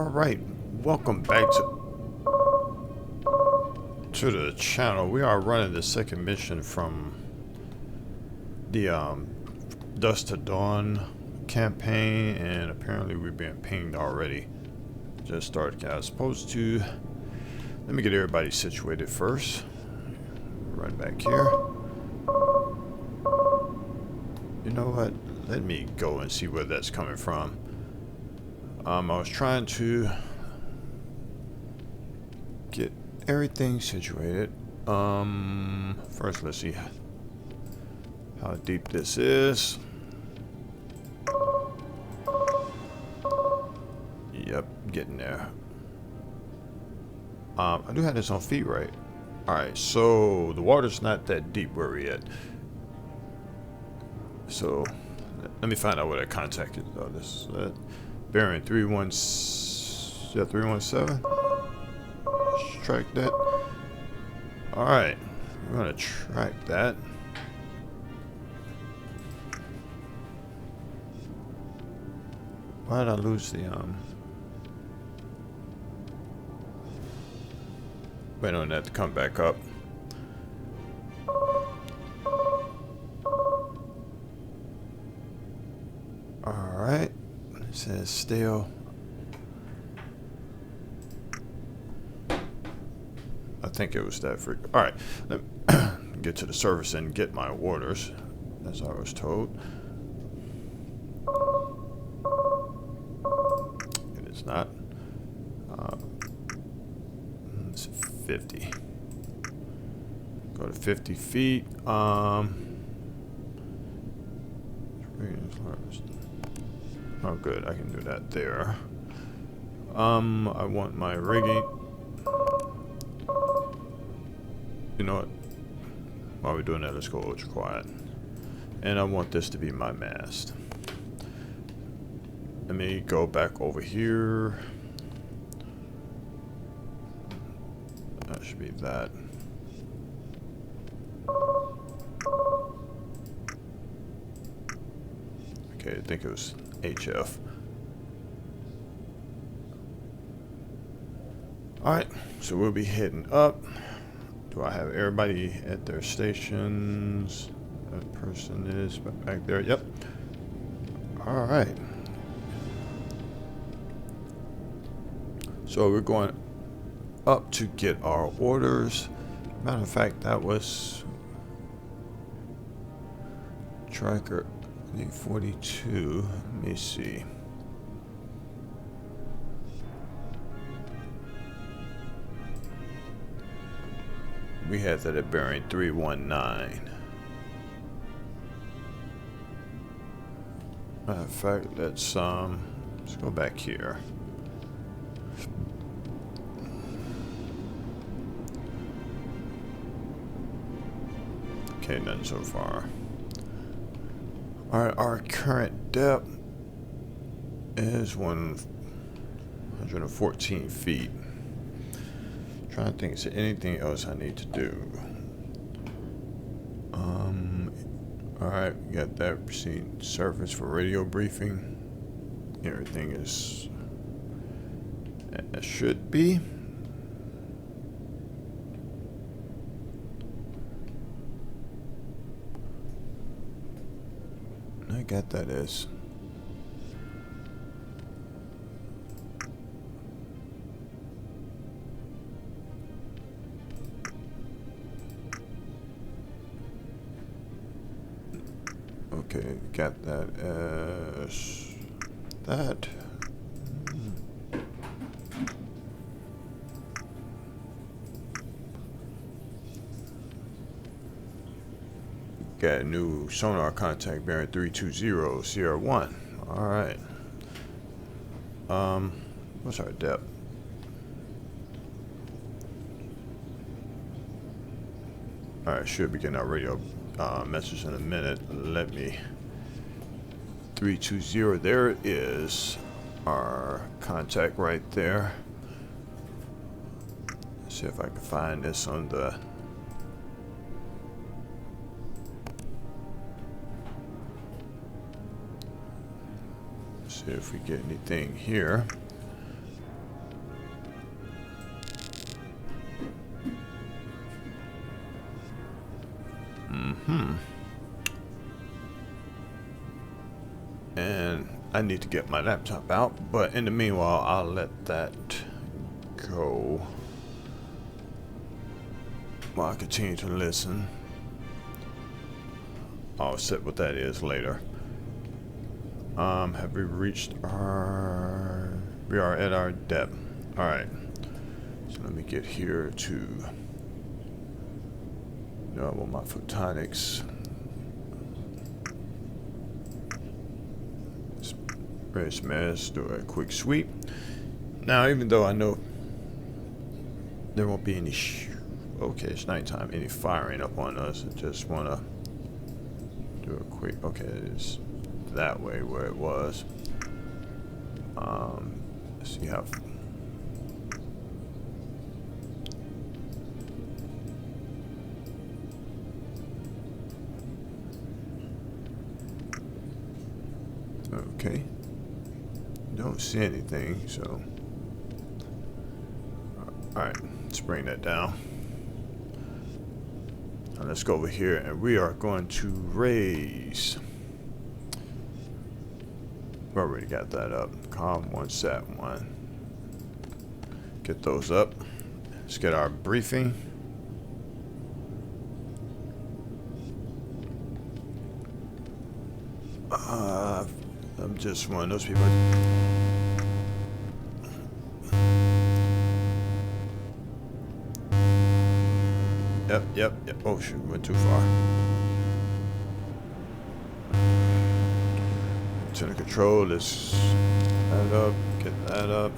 Alright, welcome back to the channel. We are running the second mission from the Dusk to Dawn campaign, and apparently we're being pinged already. Just started, guys. Supposed to... Let me get everybody situated first. Run back here. You know what? Let me go and see where that's coming from. I was trying to get everything situated. First, let's see how deep this is. Yep, getting there. I do have this on feet, right? Alright, so the water's not that deep where we're at. So, let me find out where that contact is, though. This is bearing 317. Let's track that. Alright, we're gonna track that. Why did I lose the wait on that to come back up. Alright. It says still. I think it was that freak. Alright. Let me get to the surface and get my orders, as I was told. It is not. It's 50. Go to 50 feet. Oh, good. I can do that there. I want my rigging. You know what? While we're doing that, let's go ultra quiet. And I want this to be my mast. Let me go back over here. That should be that. Okay, I think it was HF. Alright, so we'll be heading up. Do I have everybody at their stations? That person is back there. Yep. Alright. So we're going up to get our orders. Matter of fact, that was tracker. I think 42. Let me see. We had that at bearing 319. Matter of fact, let's go back here. Okay, none so far. Alright, our current depth is 114 feet. Trying to think, is there anything else I need to do? Alright, we got that proceed surface for radio briefing. Everything is as should be. I got that as okay, got that as that. Got a new sonar contact bearing 320 Sierra 1. Alright. What's our depth? Alright, should be getting our radio message in a minute. Let me 320. There is our contact right there. Let's see if I can find this on the see if we get anything here. And I need to get my laptop out, but in the meanwhile, I'll let that go while I continue to listen. I'll set what that is later. Have we reached our... We are at our depth. Alright. So let me get here to... No, I want my photonics. Let's do a quick sweep. Now, even though I know there won't be any... Okay, it's nighttime. Any firing up on us. I just want to do a quick... Okay, it's that way where it was. Let's see how... Okay. Don't see anything, so... Alright, let's bring that down. Now let's go over here, and we are going to raise... We already got that up. Com 1, Sat 1. Get those up. Let's get our briefing. I'm just one of those people. Yep. Oh shoot, went too far. Center control, let's that up, get that up.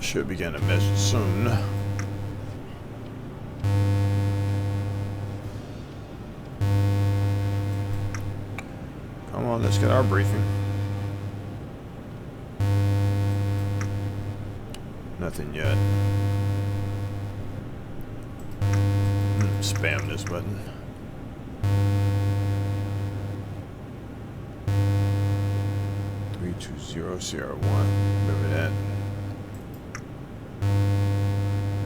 Should begin to measure soon. Come on, let's get our briefing. Nothing yet. Spam this button. Three two zero zero one. Remember that.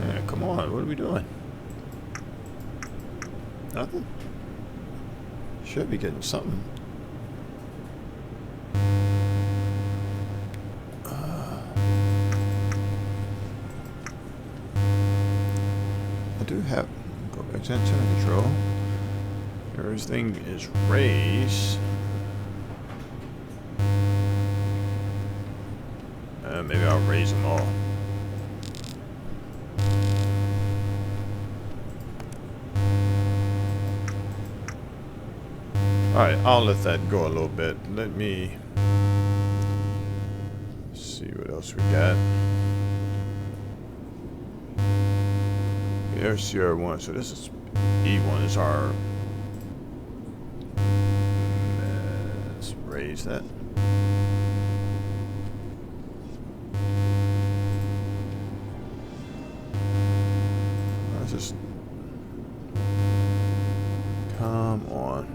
Yeah, come on, what are we doing? Nothing. Should be getting something. I do have, go back to antenna control. Everything is raised. Maybe I'll raise them all. Alright, I'll let that go a little bit. Let me see what else we got. There's Sierra 1, so this is E1 is our... Let's raise that. Let's just... Come on.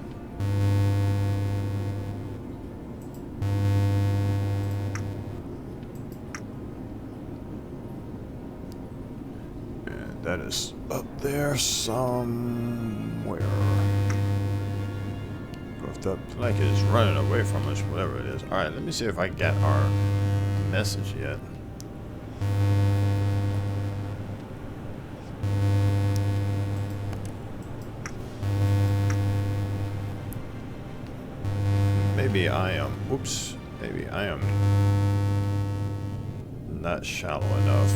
And that is up there somewhere. Buffed up like it is running away from us, whatever it is. Alright, let me see if I got our message yet. Maybe I am, whoops, maybe I am not shallow enough.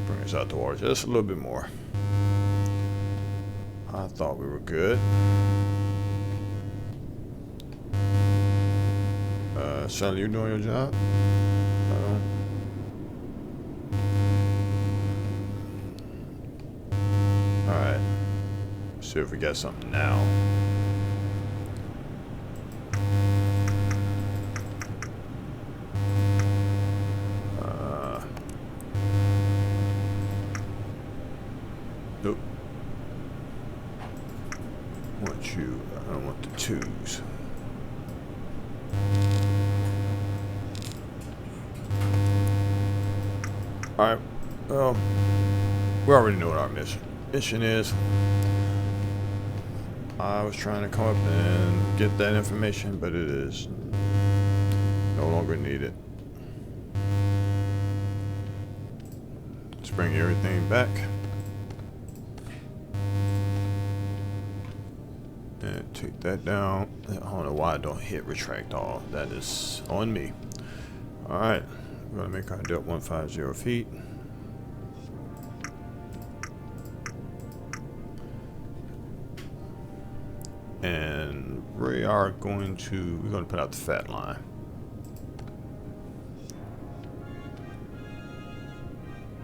Bring us out the water just a little bit more. I thought we were good. Sally, you doing your job? Alright. See if we got something now. Nope. I want you. I don't want the twos. Alright, well, we already know what our mission is. I was trying to come up and get that information, but it is no longer needed. Let's bring everything back. And take that down. I don't know why I don't hit retract all. That is on me. Alright, we're going to make our depth 150 feet. And we are going to, we're going to put out the fat line.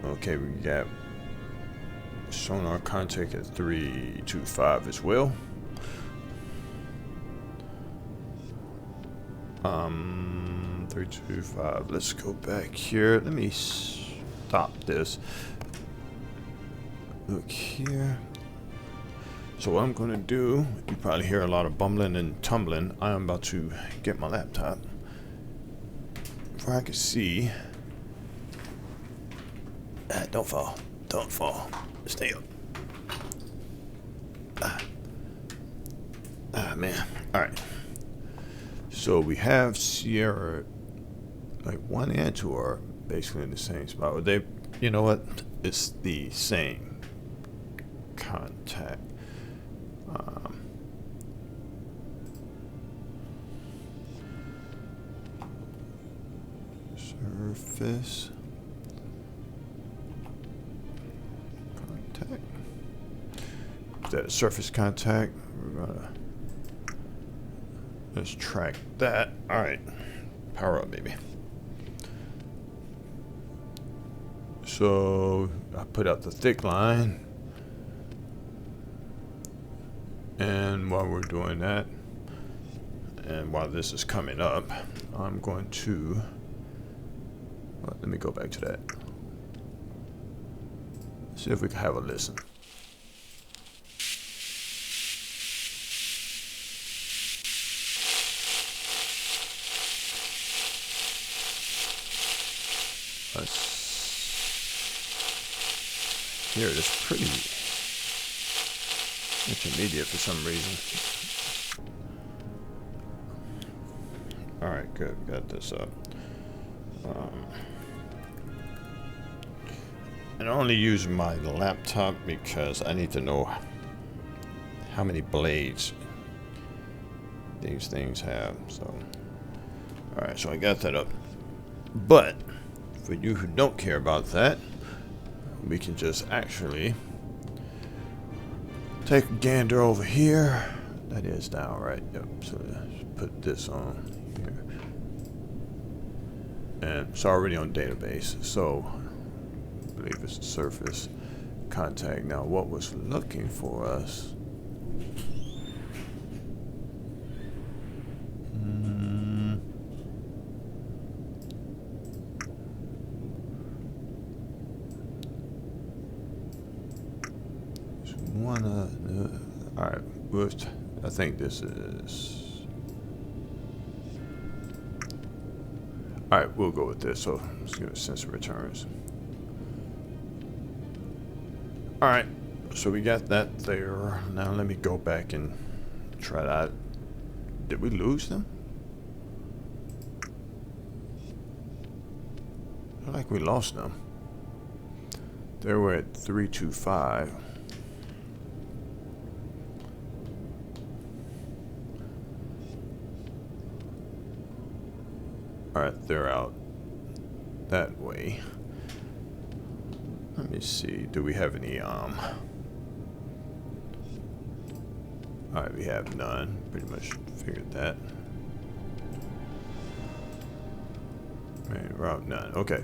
Okay, we got sonar contact at 325 as well. 325. Let's go back here. Let me stop this. Look here. So what I'm going to do, you probably hear a lot of bumbling and tumbling. I am about to get my laptop where I can see. Don't fall. Don't fall. Stay up. Man. Alright. So we have Sierra, like 1 and 2 are basically in the same spot. But they, you know what? It's the same contact. Surface contact. Is that a surface contact? We're gonna let's track that. All right, power up, baby. So I put out the thick line, and while we're doing that, and while this is coming up, I'm going to. Well, let me go back to that. See if we can have a listen. Here it is pretty intermediate for some reason. Alright, good. Got this up. And I only use my laptop because I need to know how many blades these things have. So, alright, so I got that up. But for you who don't care about that, we can just actually take a gander over here. That is down, right? Yep. So let's put this on here. And it's already on database. So I believe it's surface contact. Now what was looking for us? Alright, I think this is. Alright, we'll go with this. So let's give it sensor returns. Alright, so we got that there. Now let me go back and try that. Did we lose them? I feel like we lost them. They were at 325. Alright, they're out that way. Let me see. Do we have any alright, we have none. Pretty much figured that. Main route none. Okay.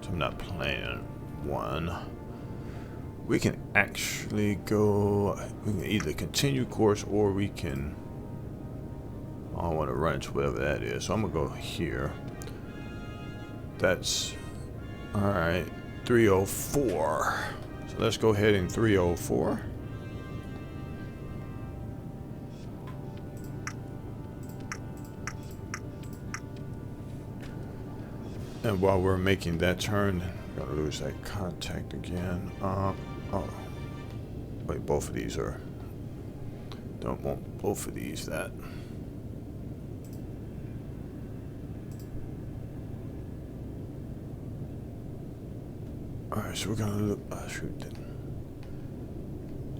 So I'm not playing one. We can actually go. We can either continue course or we can. I don't want to run into whatever that is, so I'm gonna go here. That's alright, 304. So let's go ahead in 304. And while we're making that turn, I'm gonna lose that contact again. Oh, wait, both of these are. Don't want both of these. That. All right, so we're gonna look. Shoot.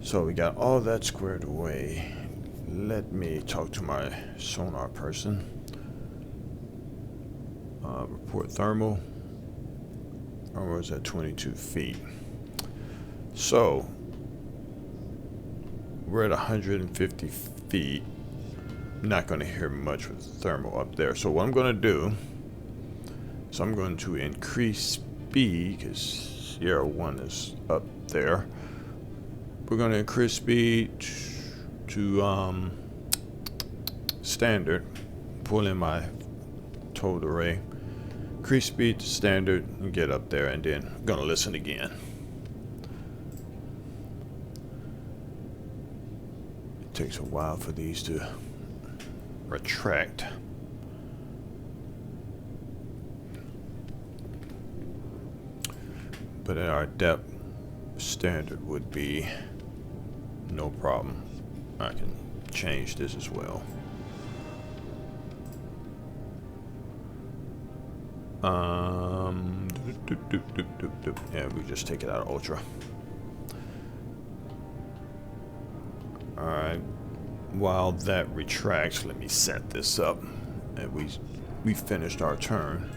So we got all that squared away. Let me talk to my sonar person. Report thermal. Thermal is at 22 feet. So we're at 150 feet. Not going to hear much with thermal up there. So what I'm going to do is I'm going to increase speed because Sierra 1 is up there. We're going to increase speed to standard. Pull in my towed array. Increase speed to standard and get up there, and then I'm going to listen again. It takes a while for these to retract. But at our depth, standard would be no problem. I can change this as well. Yeah, we just take it out of ultra. All right. While that retracts, let me set this up, and we finished our turn.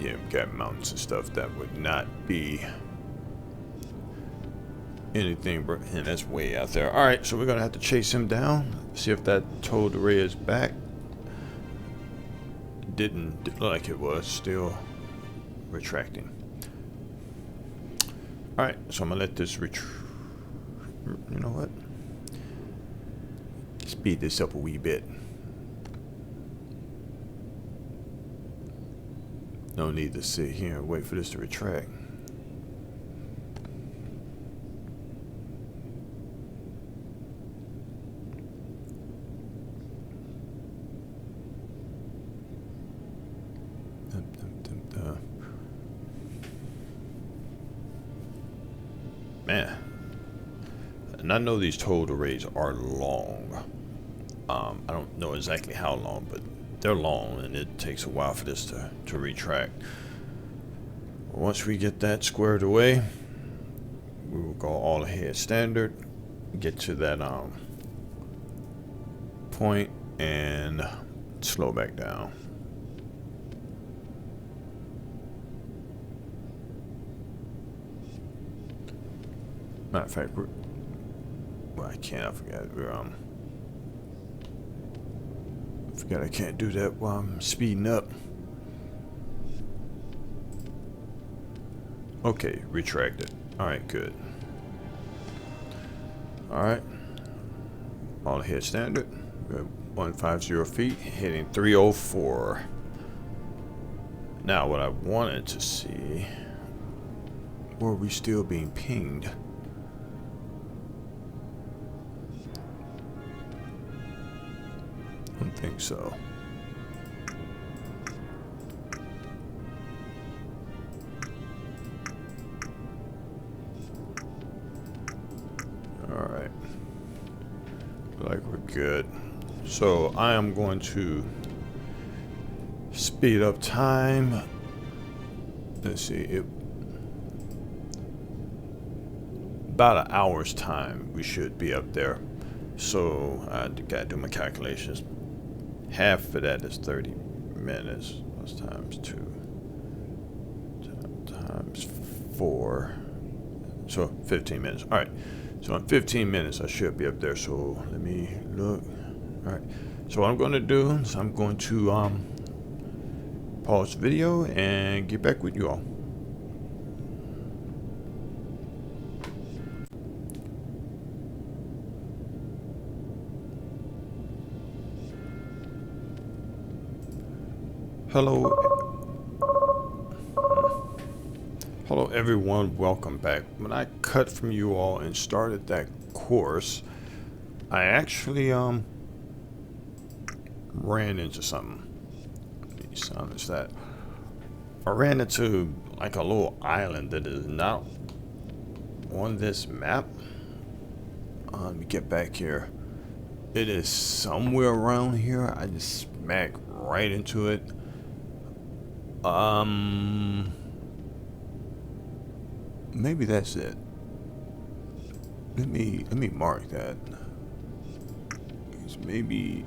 Yeah, we got mountains and stuff that would not be anything, and that's way out there. All right, so we're gonna have to chase him down, see if that towed array is back. Didn't look like it was, still retracting. All right, so I'm gonna let this you know what? Speed this up a wee bit. No need to sit here and wait for this to retract. Man, and I know these towed arrays are long. I don't know exactly how long, but they're long, and it takes a while for this to retract. Once we get that squared away, we will go all ahead standard, get to that point, and slow back down. Matter of fact, well, I forgot. I forgot I can't do that while I'm speeding up. Okay, retracted. Alright, good. Alright. All ahead standard. We're at 150 feet, heading 304. Now, what I wanted to see, were we still being pinged? I don't think so. All right. Like we're good. So I am going to speed up time. Let's see, about an hour's time we should be up there. So I gotta do my calculations. Half of that is 30 minutes. That's times 2. Times 4. So 15 minutes. All right. So in 15 minutes I should be up there. So let me look. All right. So what I'm going to do is I'm going to pause the video and get back with you all. Hello everyone, welcome back. When I cut from you all and started that course, I actually ran into something. Let me silence that. I ran into like a little island that is not on this map. Let me get back here. It is somewhere around here. I just smacked right into it. Maybe that's it. Let me mark that. Maybe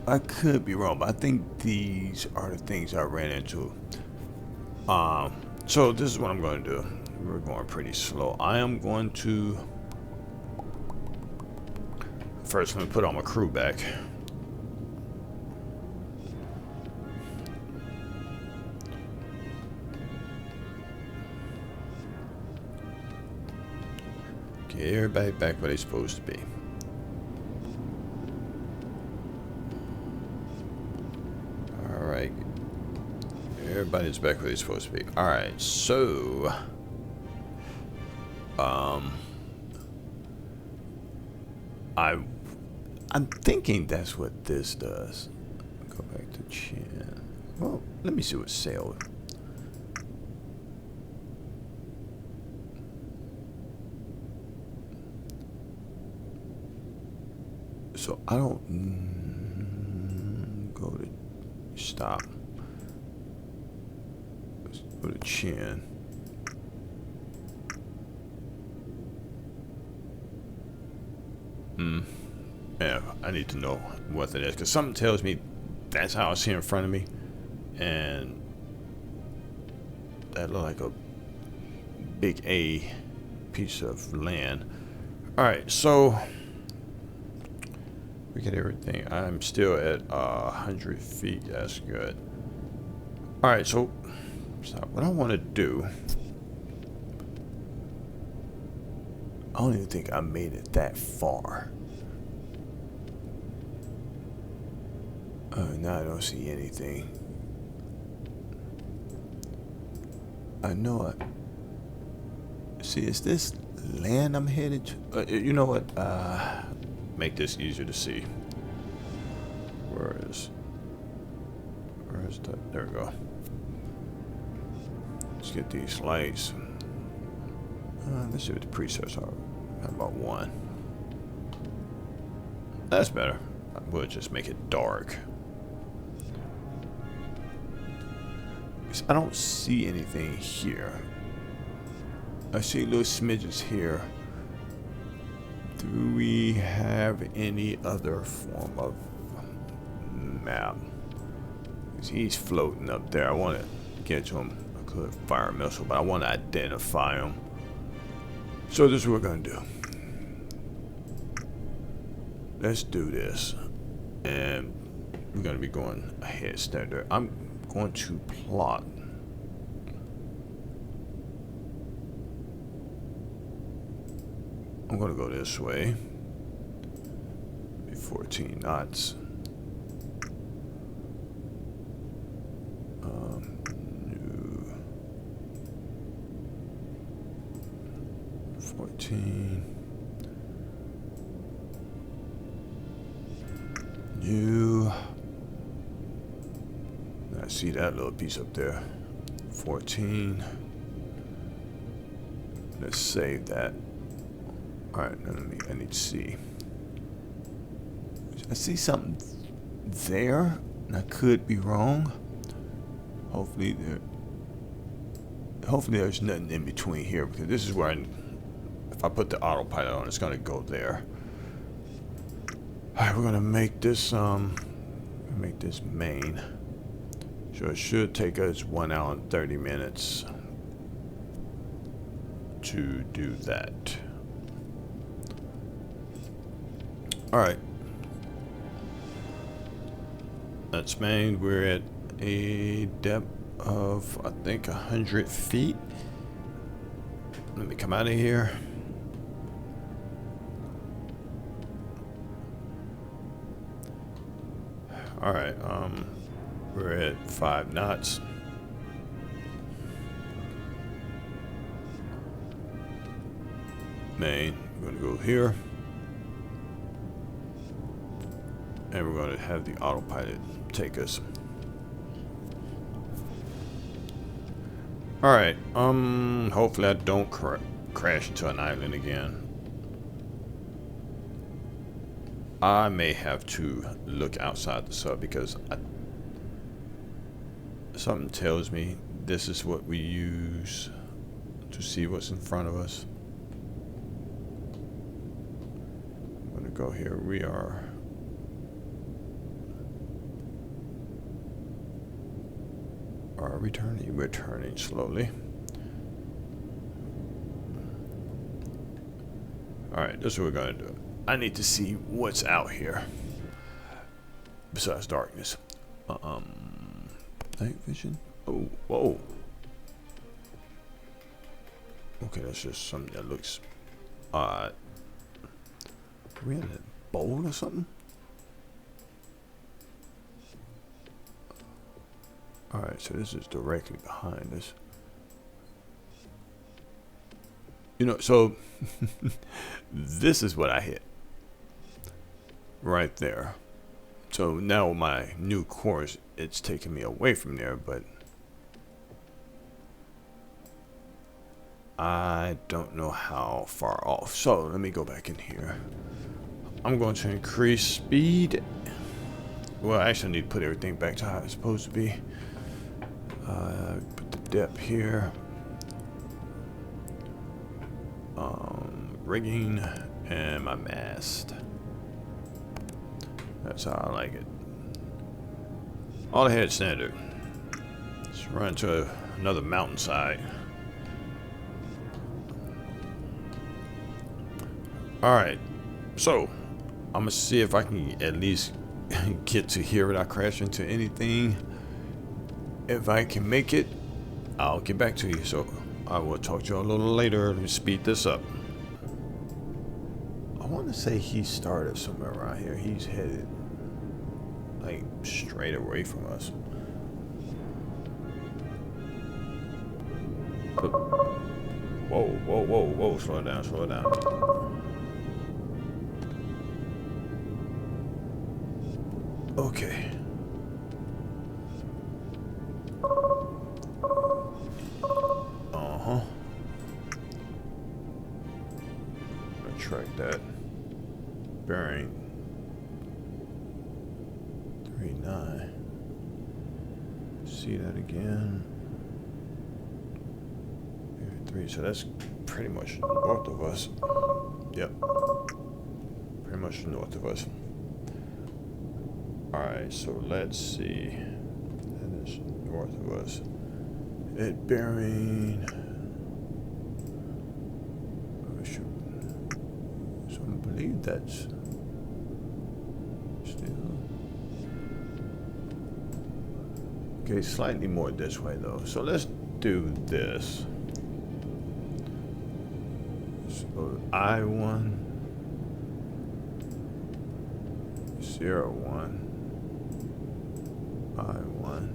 I could be wrong, but I think these are the things I ran into. So this is what I'm going to do. We're going pretty slow. I am going to first let me put all my crew back. Okay, everybody back where they're supposed to be. Alright. Everybody's back where they're supposed to be. Alright, so I'm thinking that's what this does. Go back to chin. Well, let me see what sail. So I don't go to stop. Let's go to chin. Yeah, I need to know what that is, because something tells me that's how I see in front of me, and that look like a big A piece of land. All right, so we get everything. I'm still at 100 feet. That's good. All right, so what I want to do, I don't even think I made it that far. Now I don't see anything. I know it. See, is this land I'm headed to? You know what? Make this easier to see. Where is that? There we go. Let's get these lights. Let's see what the presets are. How about one? That's better. We'll just make it dark. I don't see anything here. I see little smidges here. Do we have any other form of map? He's floating up there. I want to get to him. I could fire a missile, but I want to identify him. So this is what we're going to do. Let's do this. And we're going to be going ahead standard. I'm going to plot. I'm going to go this way. 14 knots. New 14. New. I see that little piece up there. 14. Let's save that. All right, I need to see. I see something there, and I could be wrong. Hopefully there's nothing in between here, because this is where if I put the autopilot on, it's gonna go there. All right, we're gonna make this main. So it should take us 1 hour and 30 minutes to do that. All right. That's main. We're at a depth of, I think, 100 feet. Let me come out of here. All right. We're at 5 knots. Main. We're gonna go here. And we're going to have the autopilot take us. Alright, hopefully I don't crash into an island again. I may have to look outside the sub because something tells me this is what we use to see what's in front of us. I'm gonna go here. We are returning. We're turning slowly. Alright, this is what we're gonna do. I need to see what's out here besides darkness. Night vision. Oh, whoa. Okay, that's just something that looks odd. Are we in a bowl or something? Alright, so this is directly behind us. You know, so this is what I hit. Right there. So now my new course, it's taking me away from there, but I don't know how far off. So let me go back in here. I'm going to increase speed. Well, I actually need to put everything back to how it's supposed to be. Put the depth here. Rigging and my mast. That's how I like it. All ahead standard. Let's run to another mountainside. Alright, so I'm gonna see if I can at least get to here without crashing into anything. If I can make it, I'll get back to you. So I will talk to you a little later. Let me speed this up. I want to say he started somewhere around here. He's headed like straight away from us. But, whoa, whoa, whoa, whoa! Slow down, slow down. Okay. Track that. Bearing 39. See that again. Bearing 3. So that's pretty much north of us. Yep. Pretty much north of us. Alright, so let's see. That is north of us. It bearing. So I believe that's still. Okay, slightly more this way though. So let's do this. So I1 01 I1.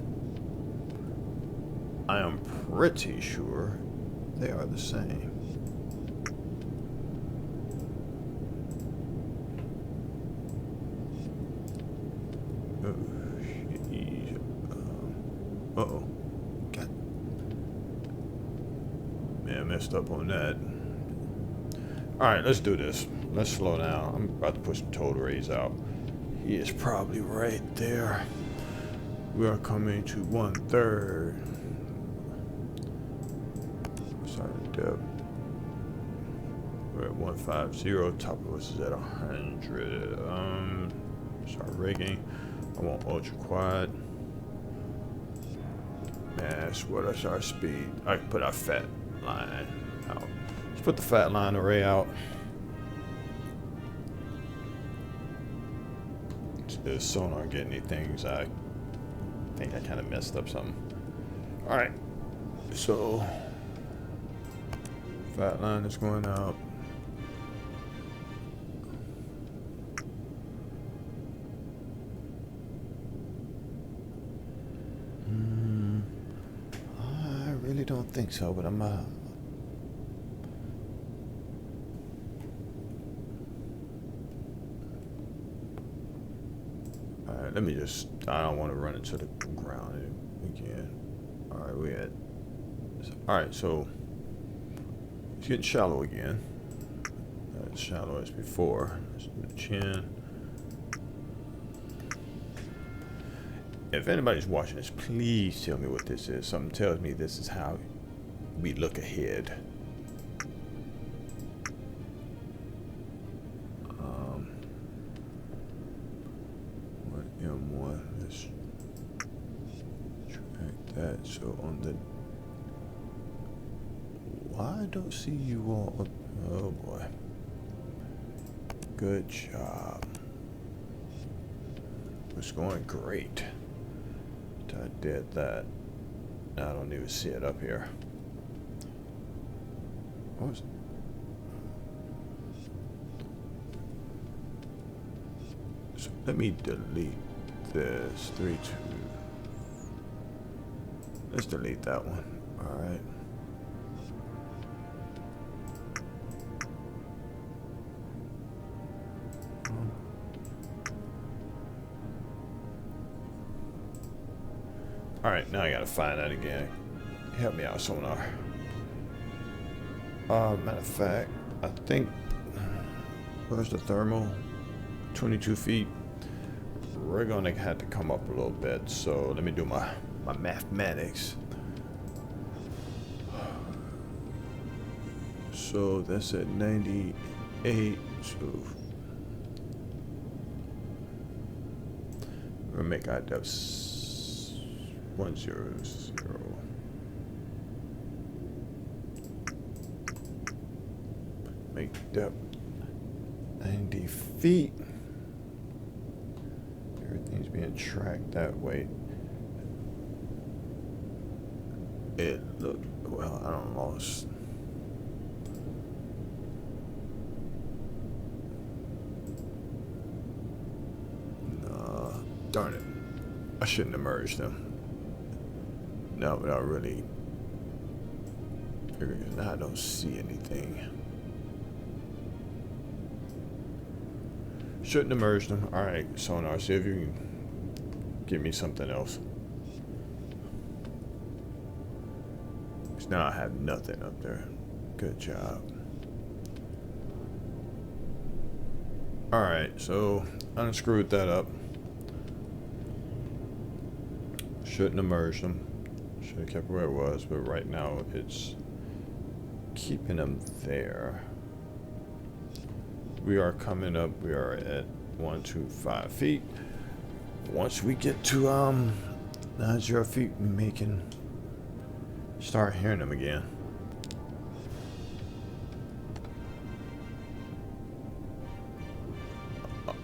I am pretty sure they are the same. Uh-oh. God. Man, I messed up on that. Alright, let's do this. Let's slow down. I'm about to put some total rays out. He is probably right there. We are coming to 1/3. Sorry, depth. We're at 150. Top of us is at 100. Start rigging. I want ultra quad. Mass, what is our speed? I can put our fat line out. Let's put the fat line array out. Is sonar getting any things? I think I kind of messed up something. Alright, so fat line is going out. I really don't think so, but I'm Alright, let me just, I don't want to run into the ground again. Alright, we at, alright, so it's getting shallow again. Not as shallow as before. Let's do the chin. If anybody's watching this, please tell me what this is. Something tells me this is how we look ahead. M1, let's track that. So on the, why I don't see you all? Oh boy, good job. It's going great. I did that. I don't even see it up here. What was it? So let me delete this 3, 2. Let's delete that one. All right. All right, now I gotta find that again. Help me out, sonar. Matter of fact, I think, where's the thermal? 22 feet. We're gonna have to come up a little bit, so let me do my mathematics. So that's at 98, so we're gonna make our depths 100. Make depth 90 feet. Everything's being tracked that way. It looked, well, I don't know. Nah, darn it. I shouldn't have merged them. No, but I really, now I don't see anything. Shouldn't have merged them. Alright, sonar, see if you can give me something else. Because now I have nothing up there. Good job. Alright, so unscrewed that up. Shouldn't have merged them. Should have kept where it was, but right now it's keeping them there. We are coming up. We are at 125 feet. Once we get to 90 feet, we can start hearing them again.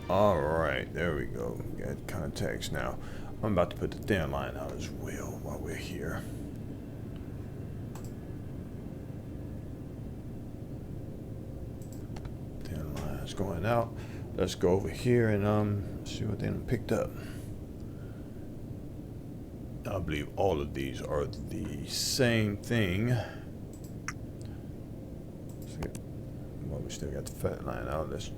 All right, there we go. We got contacts now. I'm about to put the thin line out as well while we're here. Going out. Let's go over here and see what they picked up. I believe all of these are the same thing. Well, we still got the fat line out. Let's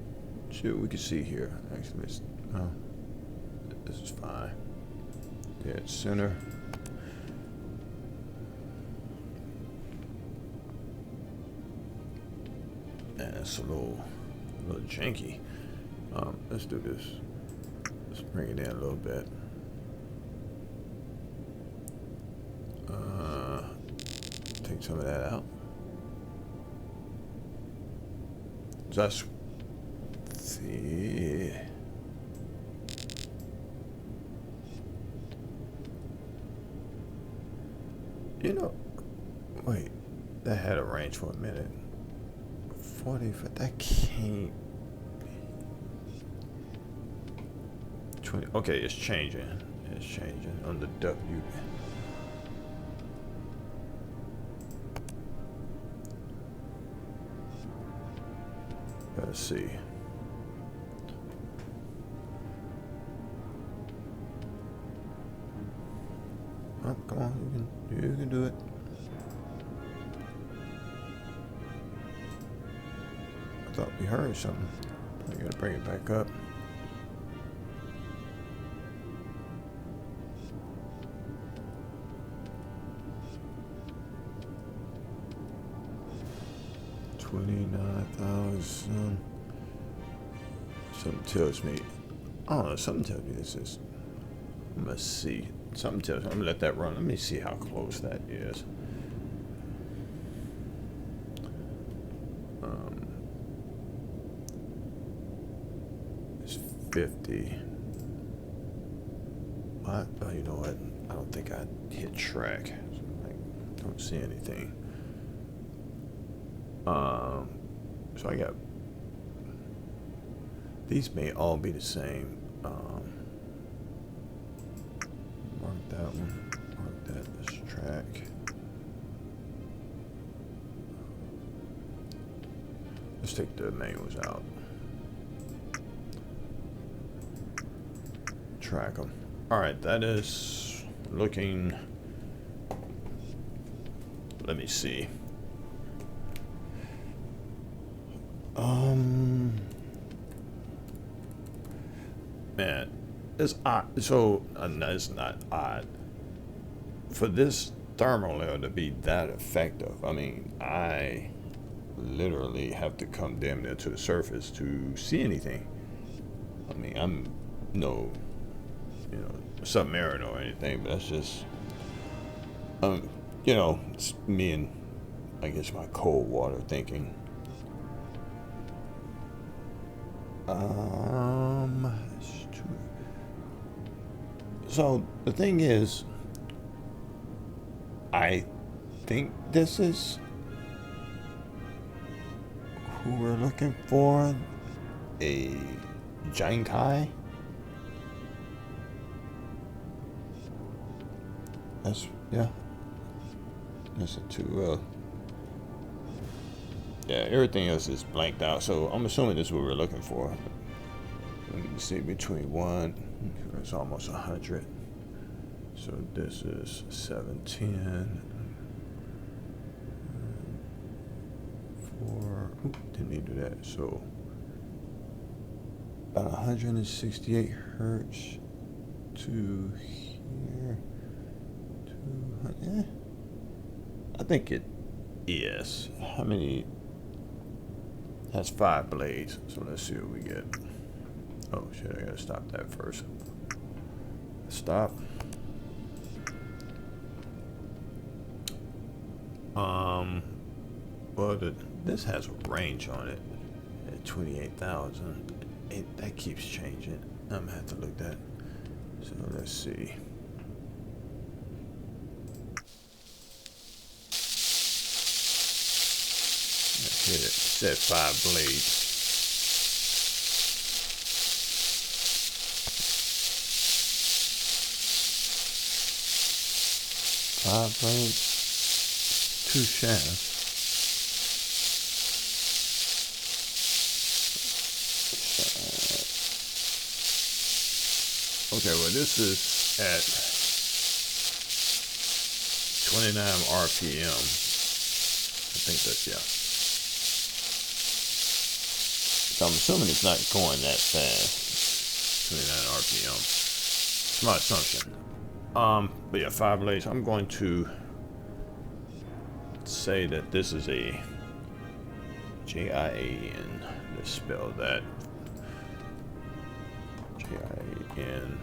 see what we can see here. Actually, this is fine. Dead center. And it's a little janky. Let's do this. Let's bring it in a little bit. Take some of that out. Just see. You know, wait, that had a range for a minute. 40, but that can't. 20. Okay, it's changing. It's changing on the W. Let's see. Oh, come on, you can do it. I thought we heard something. I gotta bring it back up. 29,000. Something tells me, I don't know, something tells me this is, let's see. Something tells me, I'm gonna let that run. Let me see how close that is. It's 50. What? Oh, you know what? I don't think I hit track. I don't see anything. So I got, these may all be the same. Mark that one, mark that, this track. Let's take the manuals out. Track them. Alright, that is looking, let me see. Man, it's odd. So, no, it's not odd. For this thermal layer to be that effective, I mean, I literally have to come damn near to the surface to see anything. I mean, I'm no, you know, submarine or anything, but that's just, you know, it's me and I guess my cold water thinking. So the thing is, I think this is who we're looking for, a Jankai. That's, yeah. That's a two. Yeah, everything else is blanked out, so I'm assuming this is what we're looking for. Let me see, between one, it's almost 100. So this is 710. 4. Didn't need to do that. So about 168 hertz to here. 200. I think it is. How many? That's 5 blades. So let's see what we get. Oh shit, I gotta stop that first. Stop. Well, this has a range on it at 28,000. That keeps changing. I'm gonna have to look at that. So let's see. Let's hit it. Set 5 blades. Five blades, 2 shafts. Okay, well this is at 29 RPM. I think that's, yeah. So I'm assuming it's not going that fast. 29 RPM. It's my assumption. But yeah, 5 blades. I'm going to say that this is a J-I-A-N. Let's spell that. J-I-A-N.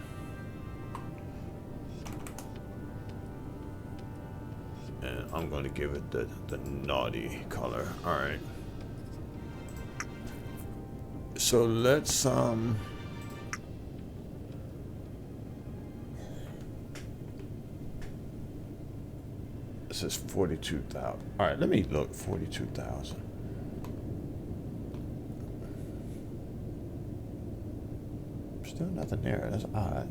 And I'm going to give it the naughty color. All right. So let's this is 42,000. All right, let me look. 42,000. Still nothing there. That's odd.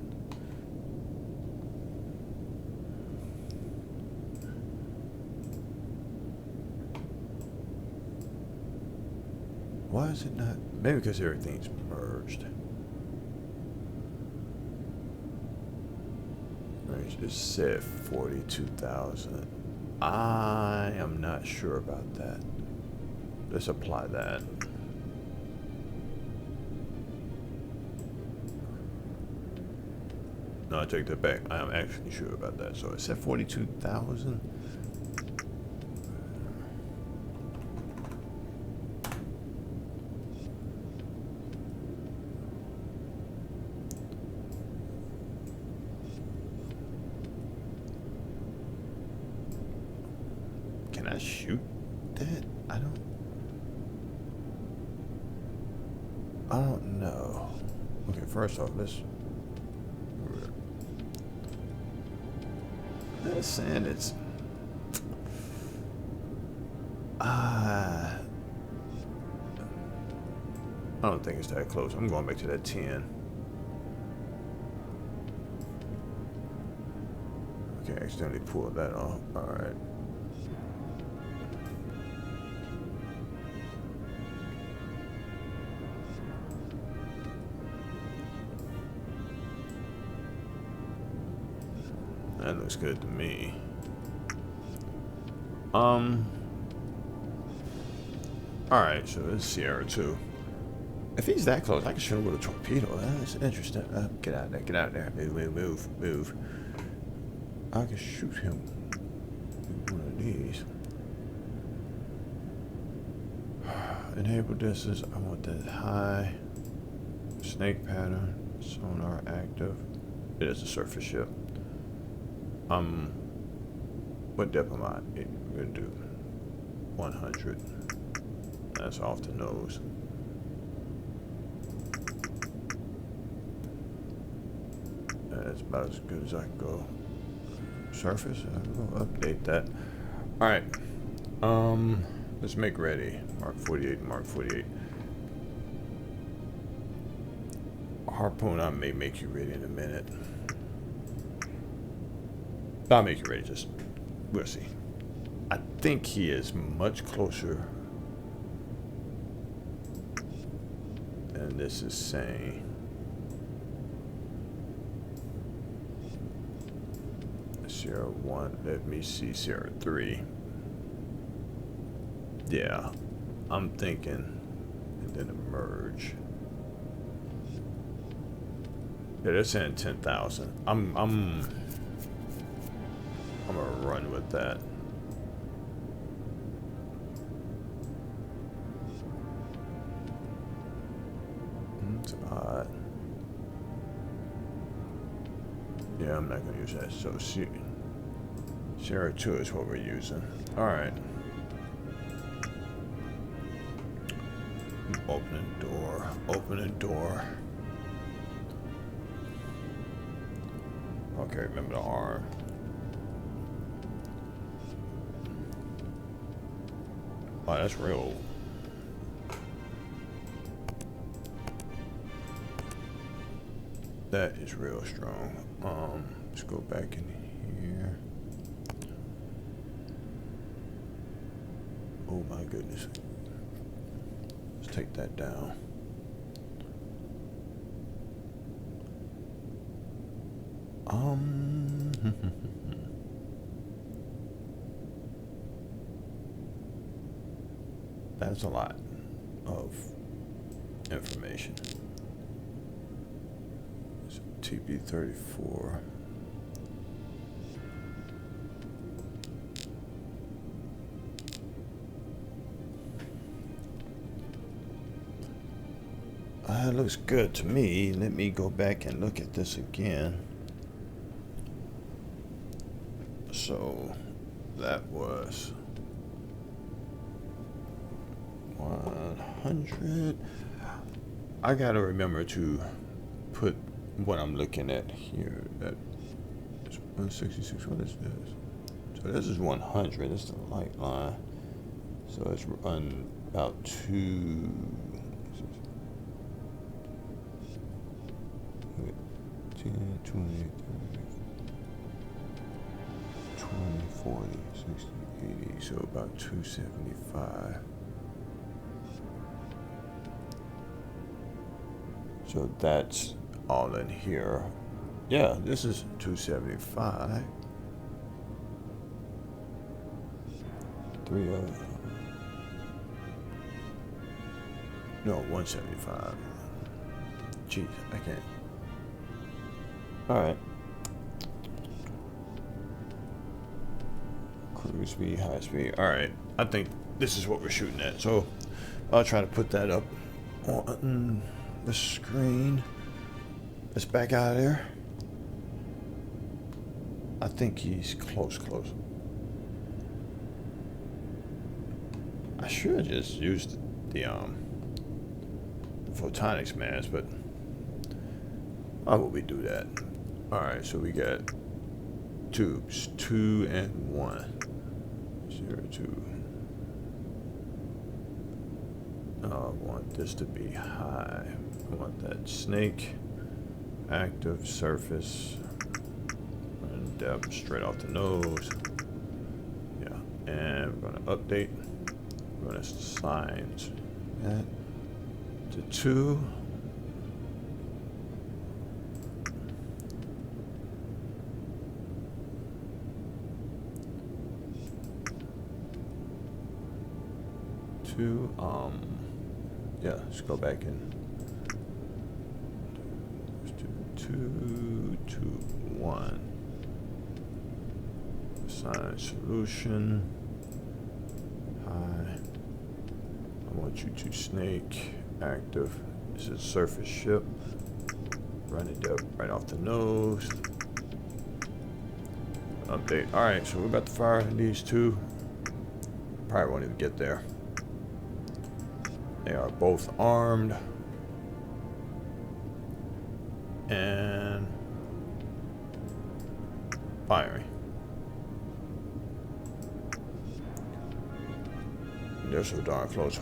Why is it not? Maybe because everything's merged. It said 42,000. I am not sure about that. Let's apply that. No, I take that back. I am actually sure about that. So it said 42,000. shoot that? I don't know. Okay, first off, let's saying it's I don't think it's that close. I'm going back to that 10. Okay, I accidentally pulled that off. Alright. That looks good to me. Alright, so it's Sierra 2. If he's that close, I can shoot him with a torpedo. That's interesting. Get out there, get out there. Move. I can shoot him with one of these. Enable distance. I want that high. Snake pattern. Sonar active. It is a surface ship. What depth am I? We're gonna do 100. That's off the nose. That's about as good as I can go. Surface. I'll update that. All right. Let's make ready. Mark 48. Mark 48. Harpoon. I may make you ready in a minute. I'll make you ready. Just we'll see. I think he is much closer than this is saying. Sierra 1, let me see Sierra 3. Yeah, I'm thinking, and then emerge. Yeah, they're saying 10,000. I'm gonna run with that. It's odd. Yeah, I'm not gonna use that. So Sierra 2 is what we're using. Alright. Opening door. Opening door. Okay, remember the arm. Oh, that's real. That is real strong. Let's go back in here. Oh my goodness. Let's take that down. That's a lot of information. So TB34. That looks good to me. Let me go back and look at this again. So that was 100. I gotta remember to put what I'm looking at here. That is 166. What is this? So this is 100. This is the light line. So it's on about 2. 10, 20, 30, 20, 40, 60, 80, so about 275. So that's all in here. Yeah, this is 275. 3 of no 175. Jeez, I can't. All right. Cruise speed, high speed. All right. I think this is what we're shooting at. So I'll try to put that up on the screen. Let's back out of there. I think he's close. I should have just used the photonics mask, but why would we do that? Alright, so we got tubes 2 and 1. 0, 2. I want this to be high. I want that snake active surface and depth straight off the nose. Yeah, and we're gonna update. We're gonna assign that to 2. Yeah, let's go back in. 2, 2, 1. Assign solution. Hi. I want you to snake active. This is surface ship. Run it up right off the nose. Update. Alright, so we're about to fire these two. Probably won't even get there. They are both armed. And firing. They're so darn close.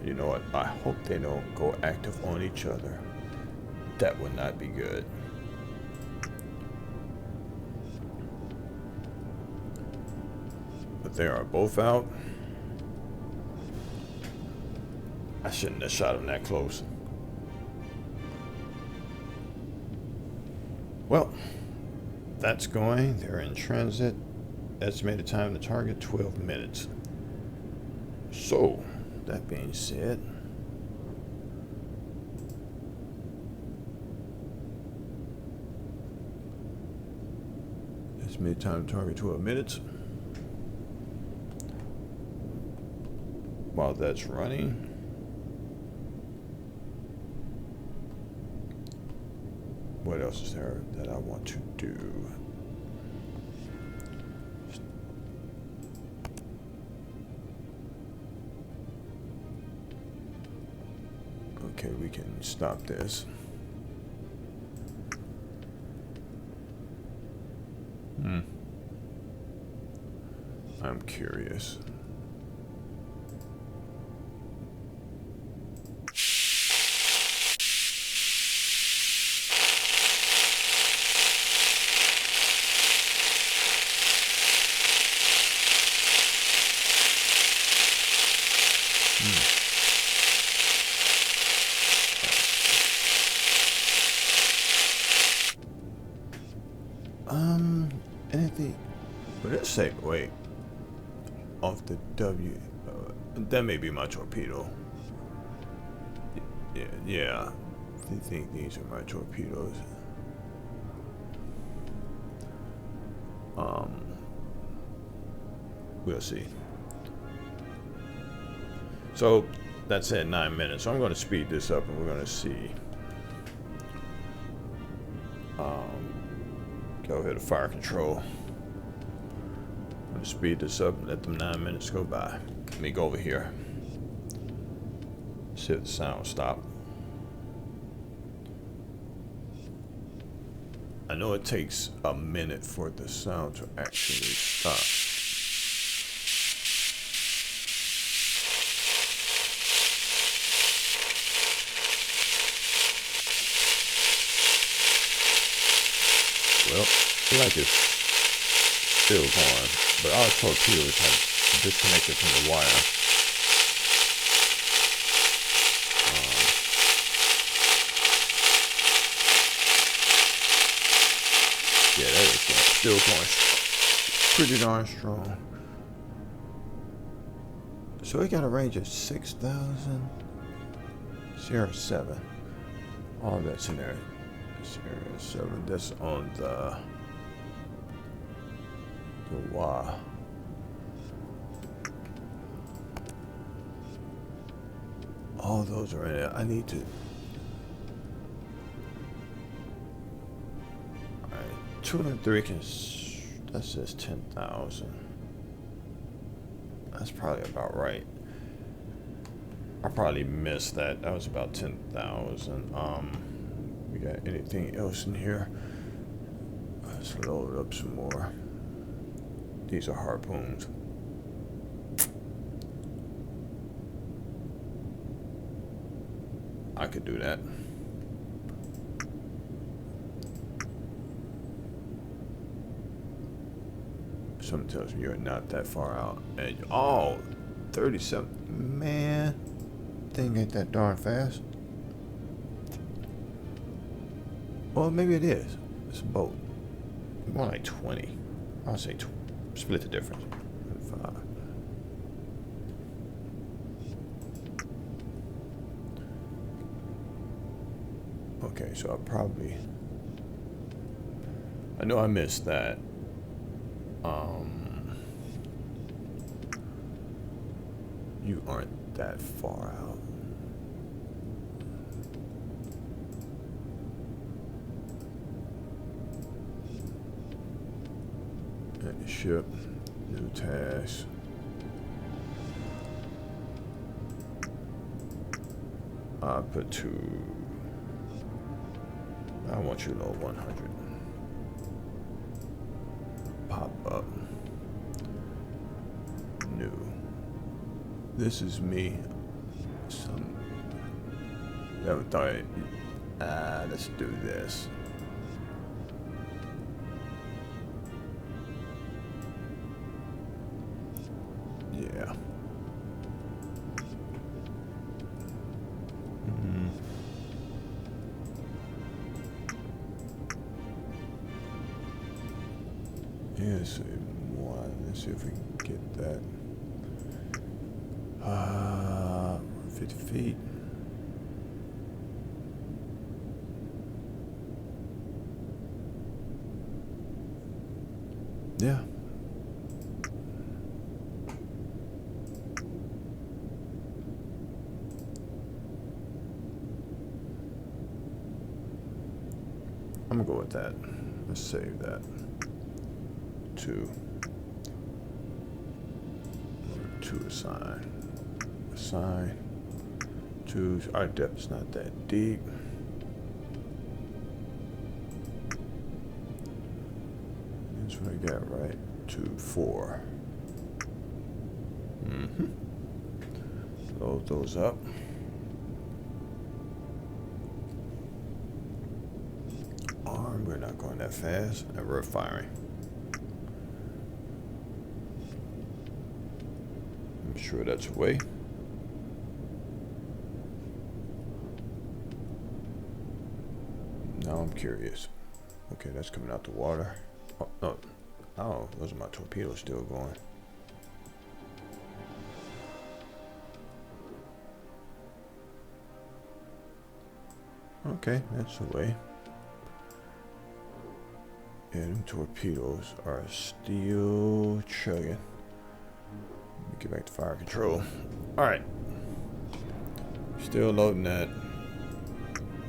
You know what? I hope they don't go active on each other. That would not be good. But they are both out. I shouldn't have shot them that close. Well, that's going. They're in transit. Estimated time to target 12 minutes. So, that being said, estimated time to target 12 minutes. While that's running, what else is there that I want to do? Okay, we can stop this. I'm curious. Anything? But let's say, wait. Off the W. That may be my torpedo. Yeah. I think these are my torpedoes. We'll see. So that's at 9 minutes. So I'm going to speed this up, and we're going to see. Go ahead to fire control. I'm going to speed this up and let them 9 minutes go by. Let me go over here. See if the sound will stop. I know it takes a minute for the sound to actually stop. Well, like it's still going, but our torpedoes have disconnected from the wire. Yeah, that is still going pretty darn strong. So we got a range of 6,000. 07. All that's in there. 07. That's on the Y. All those are in there. I need to. Alright, 2 and 3 can. That says 10,000. That's probably about right. I probably missed that. That was about 10,000. We got anything else in here? Let's load up some more. These are harpoons. I could do that. Something tells me you're not that far out. And oh, 37. Man, thing ain't that darn fast. Well, maybe it is. It's a boat. More like 20. I'll say split the difference. 5. Okay, so I know I missed that. You aren't that far out. And ship, new task. I put 2. I want you to load 100. Pop up. New. This is me. Never thought it. Let's do this. Yeah. Yes, let's see if we can get that. 50 feet. Yeah. I'm gonna go with that. Let's save that. 2 assign. 2. Our depth's not that deep. That's what I got, right? 2, 4. Load those up. We're not going that fast, and we're firing. I'm sure that's away. Now I'm curious. Okay, that's coming out the water. Oh, no. Oh, those are my torpedoes still going. Okay, that's away. Yeah, them torpedoes are still chugging. Let me get back to fire control. Alright. Still loading that.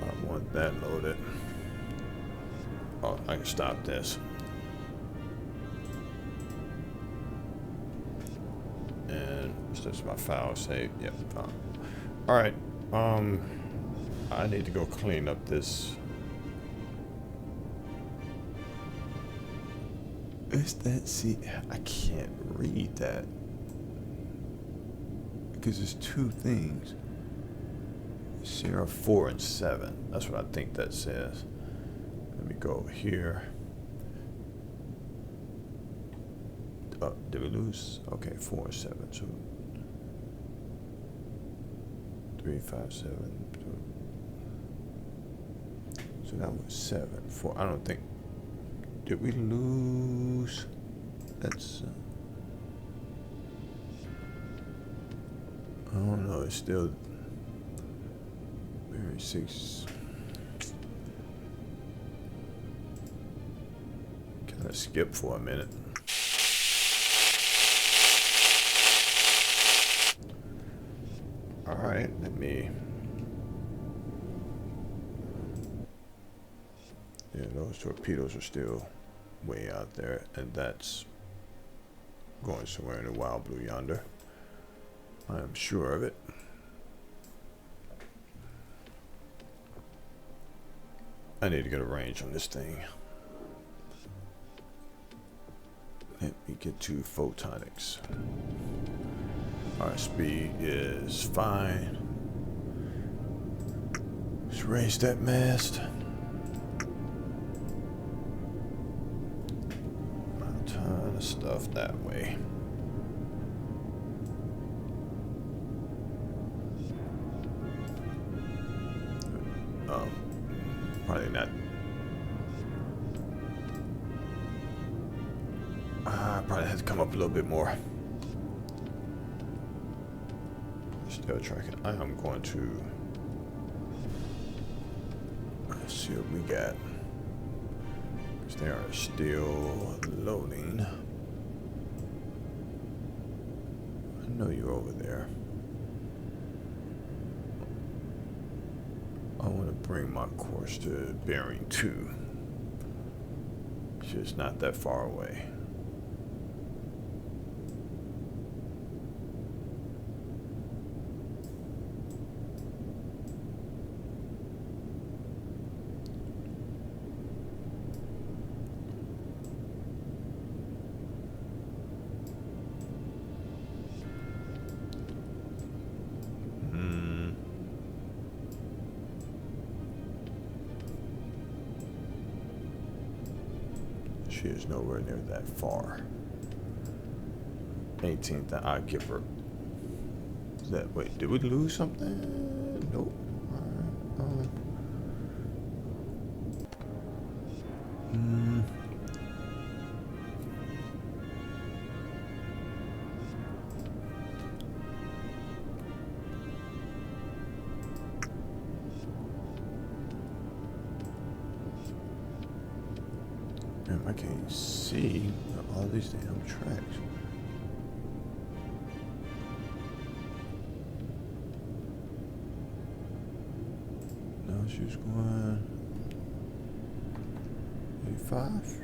I want that loaded. Oh, I can stop this. And this is my file save. Yep, fine. Alright. I need to go clean up this. Is that, see, I can't read that because there's 2 things. 0, 4, and 7. That's what I think that says. Let me go over here. Did we lose? Okay, 4 and 7. So 3, 5, 7. So that was 7, 4. I don't think. Did we lose? That's. I don't know. It's still. Very 6. Kind of skip for a minute. All right, let me. Yeah, those torpedoes are still way out there, and that's going somewhere in the wild blue yonder. I am sure of it. I need to get a range on this thing. Let me get to photonics. Our speed is fine. Let's raise that mast. A ton of stuff that way. Probably not. Probably have to come up a little bit more. Still tracking. I am going to. Let's see what we got. Because they are still loading. I know you're over there. I want to bring my course to bearing 2. It's just not that far away. She is nowhere near that far. 18th, I give her. Is that, wait, did we lose something? Nope. Alright. I can't see all these damn tracks. No, she's going 85.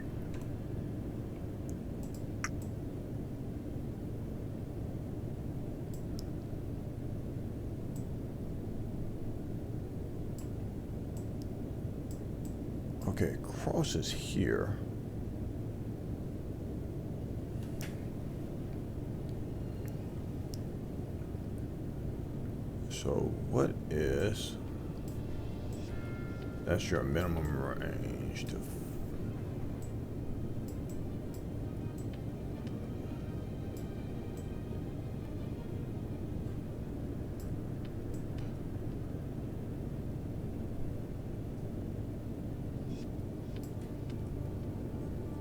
Okay, cross is here. So what is, that's your minimum range to,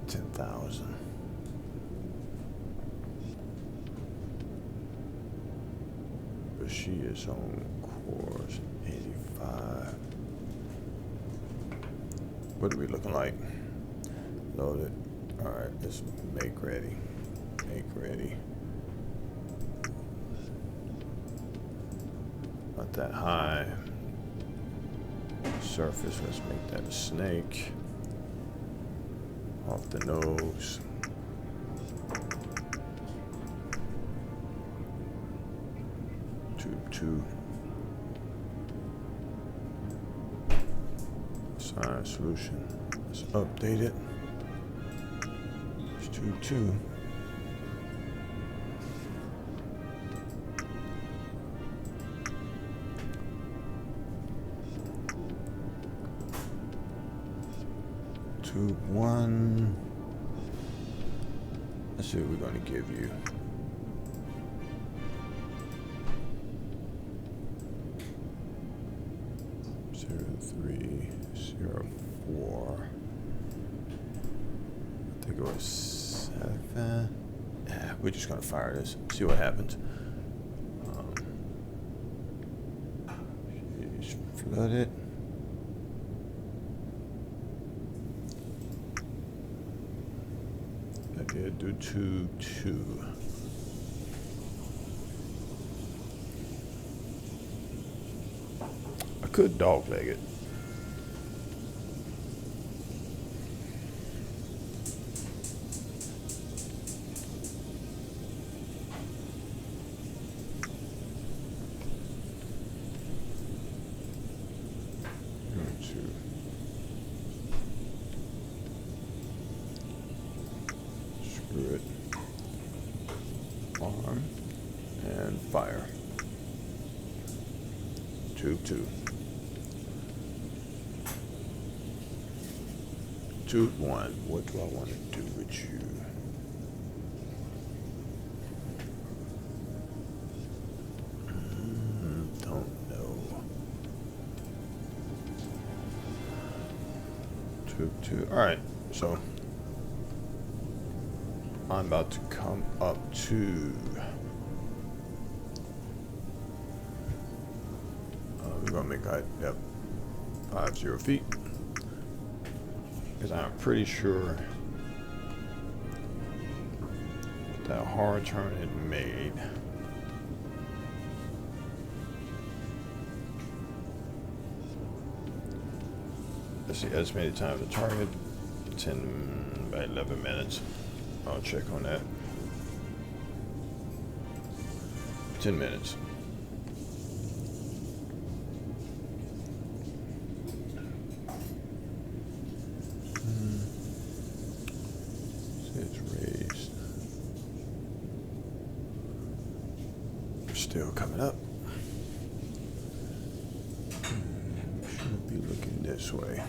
$10,000. But she is on course 85. What are we looking like? Loaded. Alright, let's make ready. Make ready. Not that high. Surface, let's make that a snake. Off the nose. Tube 2. Sign solution. Let's update it. It's tube 2. Tube 1. Let's see what we're going to give you. Four. I think it was 7. Yeah, we're just gonna fire this. See what happens. She's flooded. I did do 2-2. I could dogleg it. Tube 2. Tube 1. What do I want to do with you? Don't know. Tube 2. Alright, so I'm about to come up to we're gonna make that 50 feet, because I'm pretty sure that hard turn it made. Let's see, estimated time to target 10 by 11 minutes. I'll check on that. 10 minutes. It's raised. Still coming up. Should be looking this way.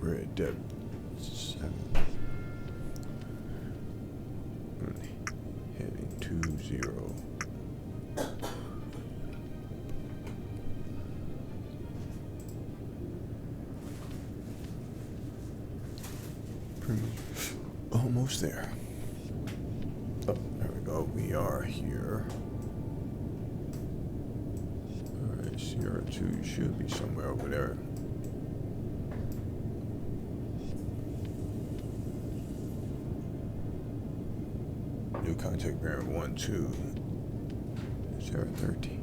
We're at depth 7. Heading 20. Almost there. Oh, there we go. We are here. Alright, CR2 should be somewhere over there. New contact bearing 1, 2. Sierra 13.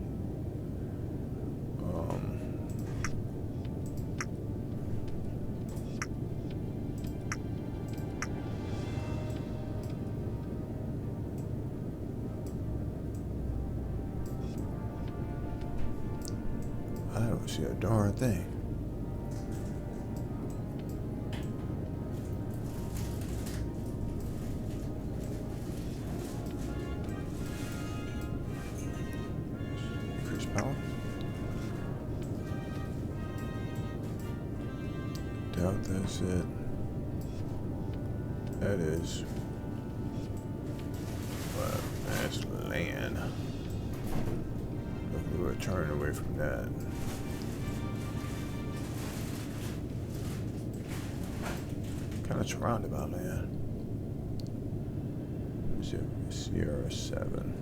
I don't see a darn thing. Increase power. Doubt that's it. That is. But that's land. We were turning away from that. Kind of surrounded by land. Sierra 7.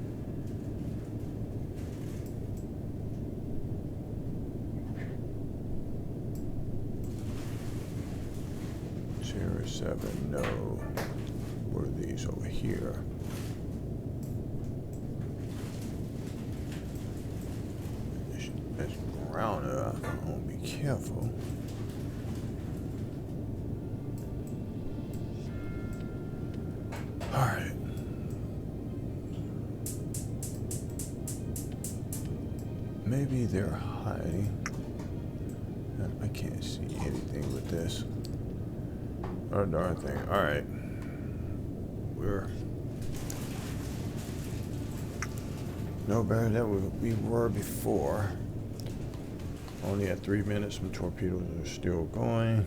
Sierra 7, no. What are these over here? That's ground. I'm gonna be careful. Alright. Maybe they're hiding. I can't see anything with this. Oh, darn thing. Alright. We're no better than we were before. Only at 3 minutes. Some torpedoes are still going.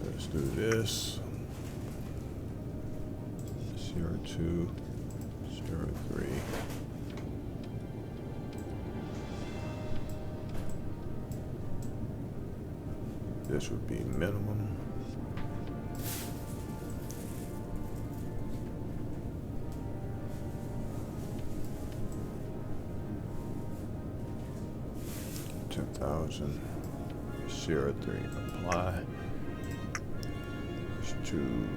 Let's do this. CR2, CR3. This would be minimum. Sierra 3 apply. Tube.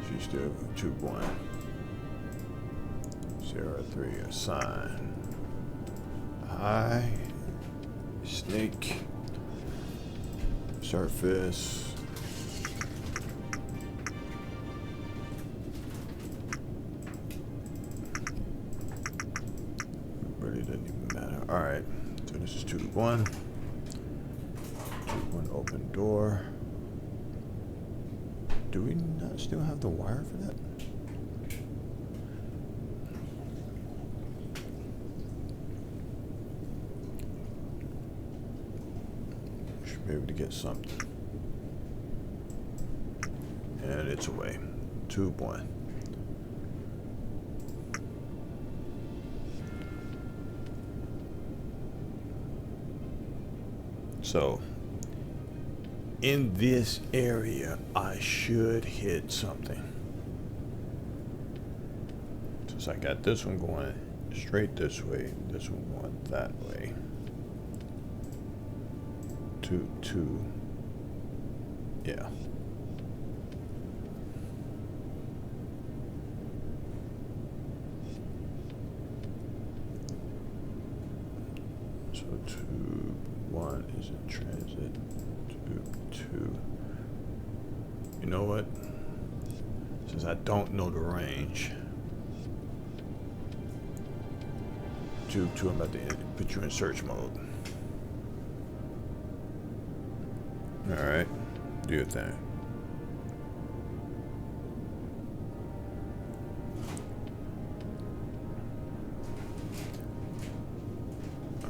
She's still tube 1. Sierra 3 assign. High. Snake. Surface. Alright, so this is 2-1. 2-1 open door. Do we not still have the wire for that? Should be able to get something. And it's away. 2-1. So, in this area, I should hit something. Since I got this one going straight this way, this one going that way. 2-2. Yeah. So 2-1 is in transit. 2-2. You know what? Since I don't know the range, 2-2, I'm about to put you in search mode. Alright, do your thing.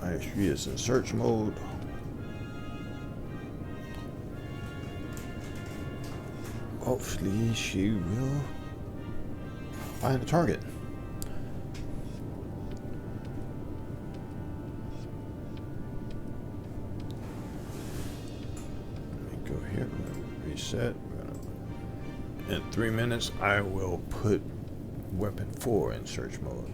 Alright, she is in search mode. Hopefully she will find a target. Let me go here, we're gonna reset. In 3 minutes, I will put weapon 4 in search mode.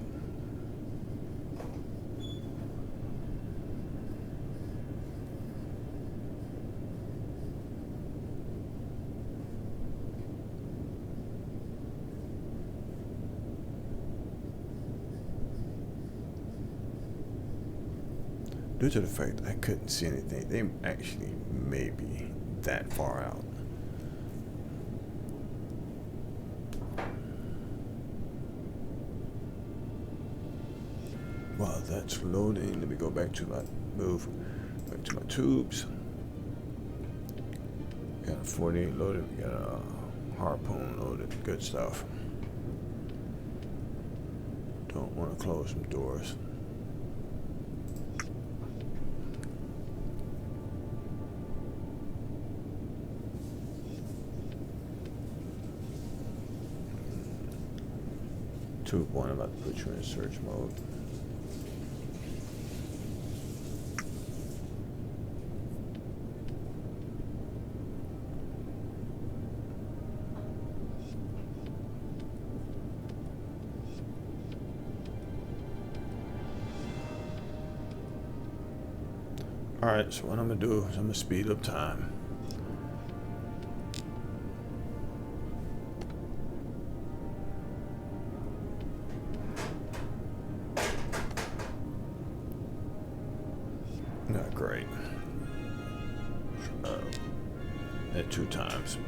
Due to the fact I couldn't see anything, they actually may be that far out. While that's loading, let me go back to my back to my tubes. Got a 48 loaded, we got a harpoon loaded, good stuff. Don't want to close some doors. I'm about to put you in search mode. Alright, so what I'm gonna do is I'm gonna speed up time. Not great. At 2 times.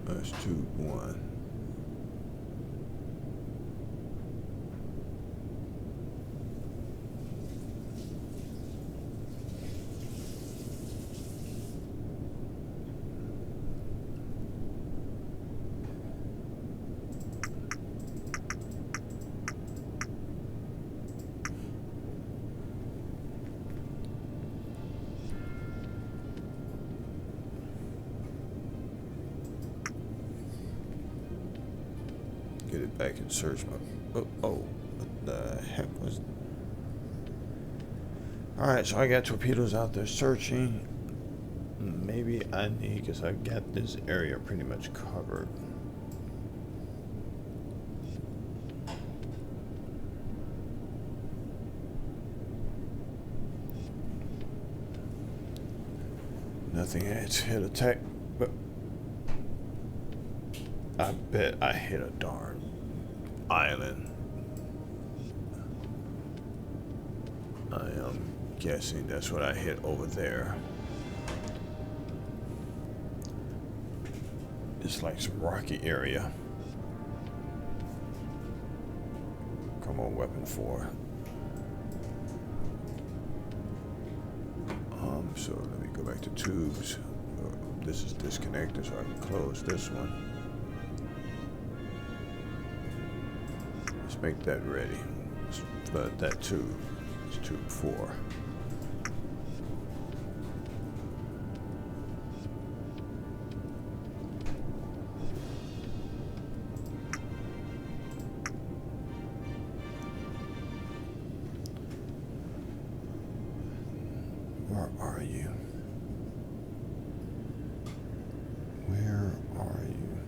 That's 2-1. Get it back in search mode. Oh, what the heck was... Alright, so I got torpedoes out there searching. Maybe I need, because I got this area pretty much covered. Nothing has hit attack, but I bet I hit a darn island. I am guessing that's what I hit over there. It's like some rocky area. Come on, weapon 4. So let me go back to tubes. This is disconnected, so I can close this one. Let's make that ready. Let's flood that tube. It's tube 4. Where are you? Where are you?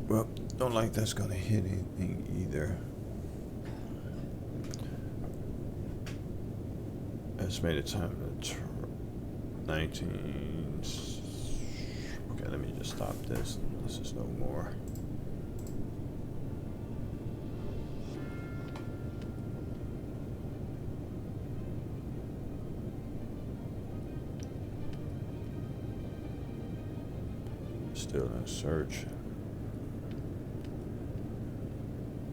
Well, don't like that's gonna hit anything either. Estimated time to 19. Okay, let me just stop this. This is no more. Still in search.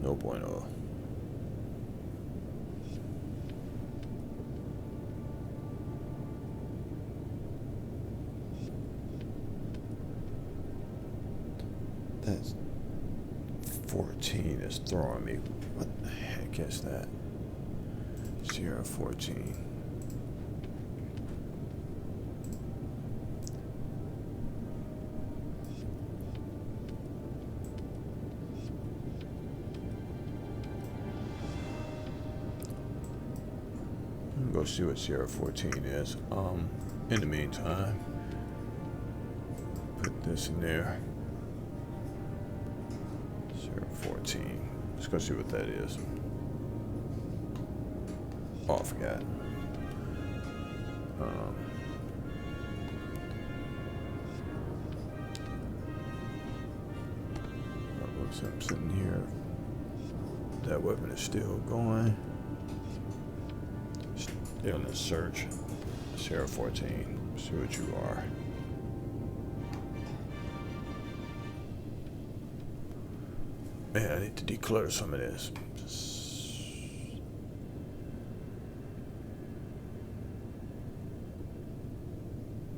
No bueno. That's 14 is throwing me. What the heck is that? Sierra 14. Go see what Sierra 14 is. In the meantime, put this in there. Sierra 14. Let's go see what that is. Oh, I forgot. Looks like I'm sitting here. That weapon is still going. Still in the search. Sierra 14. See what you are. Man, I need to declutter some of this.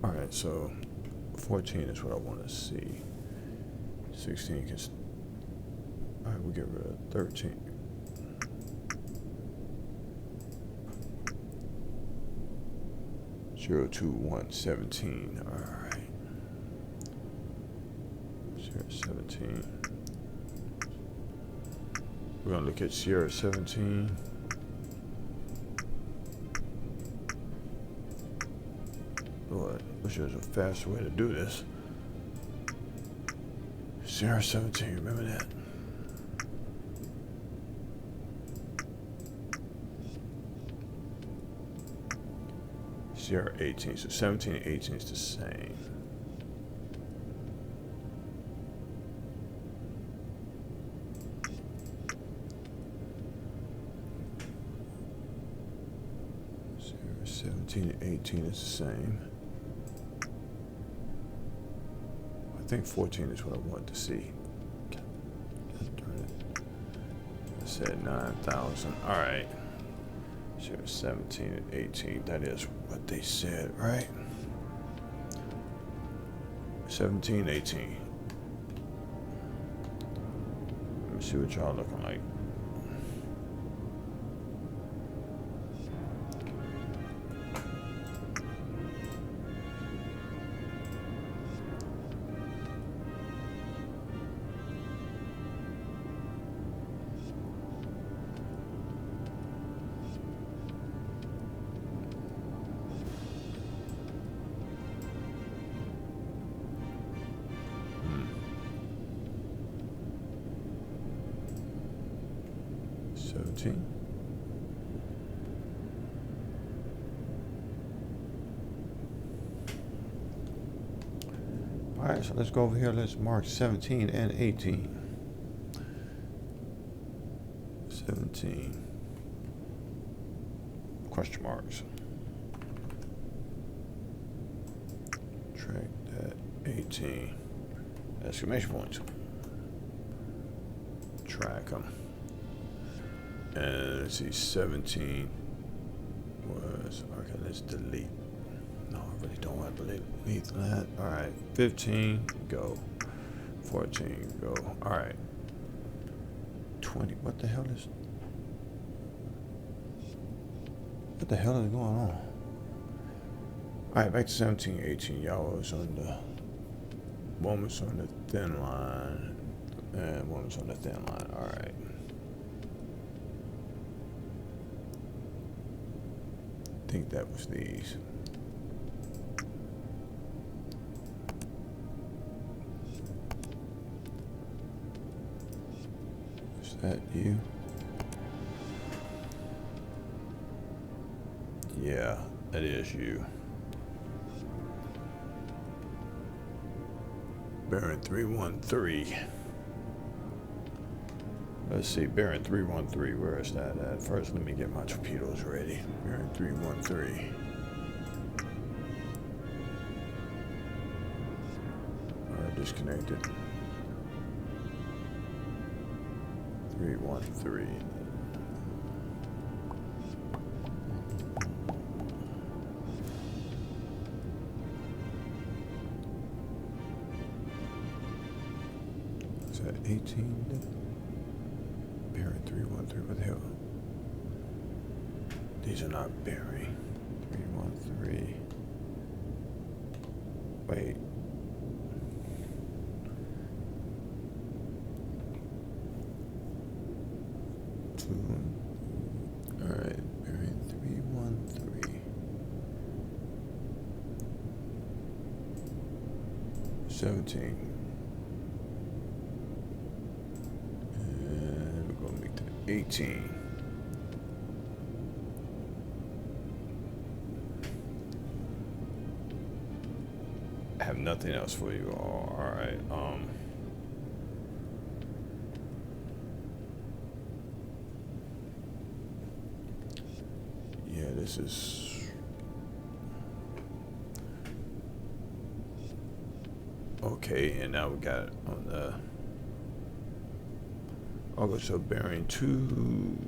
Alright, so 14 is what I want to see. 16 can. Alright, we'll get rid of 13. Zero, 2, 1, 17. Alright. 0, 17. We're gonna look at Sierra 17. Lord, I wish there was a faster way to do this. Sierra 17, remember that? Sierra 18, so 17 and 18 is the same. Sierra 17 and 18 is the same. I think 14 is what I want to see. I said 9,000. All right. Sierra 17 and 18. That is what they said, right? 17, 18. Let me see what y'all looking like. Alright, so let's go over here. Let's mark 17 and 18. 17. Question marks. Track that 18. Exclamation points. Track them. And let's see, 17 was, okay, let's delete. No, I really don't want to delete that. Alright, 15, go. 14, go. Alright. 20, what the hell is going on? Alright, back to 17, 18. Y'all was on the, one was on the thin line, and one was on the thin line. Alright. I think that was these. Is that you? Yeah, that is you. Bearing 313. Let's see, bearing 313, where is that at? First, let me get my torpedoes ready. Bearing 313. Alright, disconnected. 313. Is that 18? Bearing 313, what the hell? These are not bearing. 313. Wait. Alright, bearing 313. 17. And we're gonna make that 18. I have nothing else for you all. Alright, yeah, this is okay, and now we got it on the okay, so bearing 2,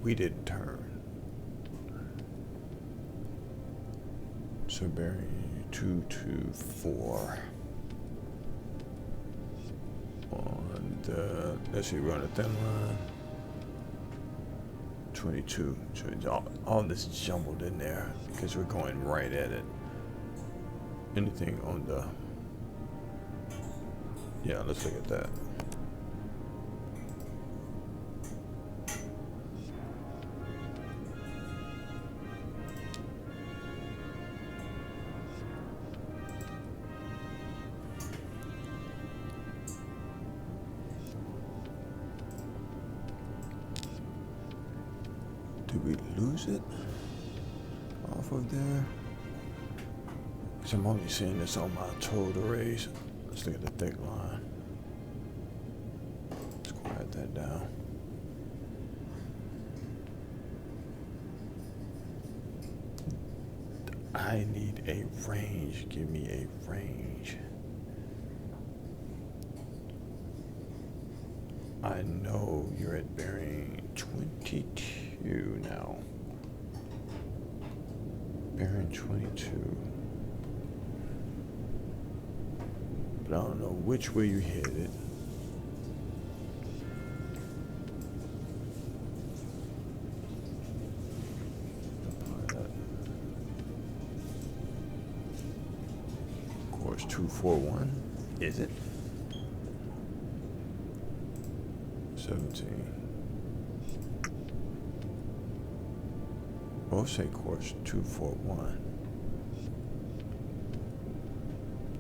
we didn't turn. So bearing 224 on the, let's see, we're on the thin line. 22. So it's all this jumbled in there because we're going right at it. Anything on the, yeah, let's look at that. Did we lose it off of there? Because I'm only seeing this on my towed arrays. Let's look at the thick line. Let's quiet that down. I need a range. Give me a range. I know you're at bearing 22 now. Bearing 22. But I don't know which way you headed. Course 241. Is it? 17. Both say course 241.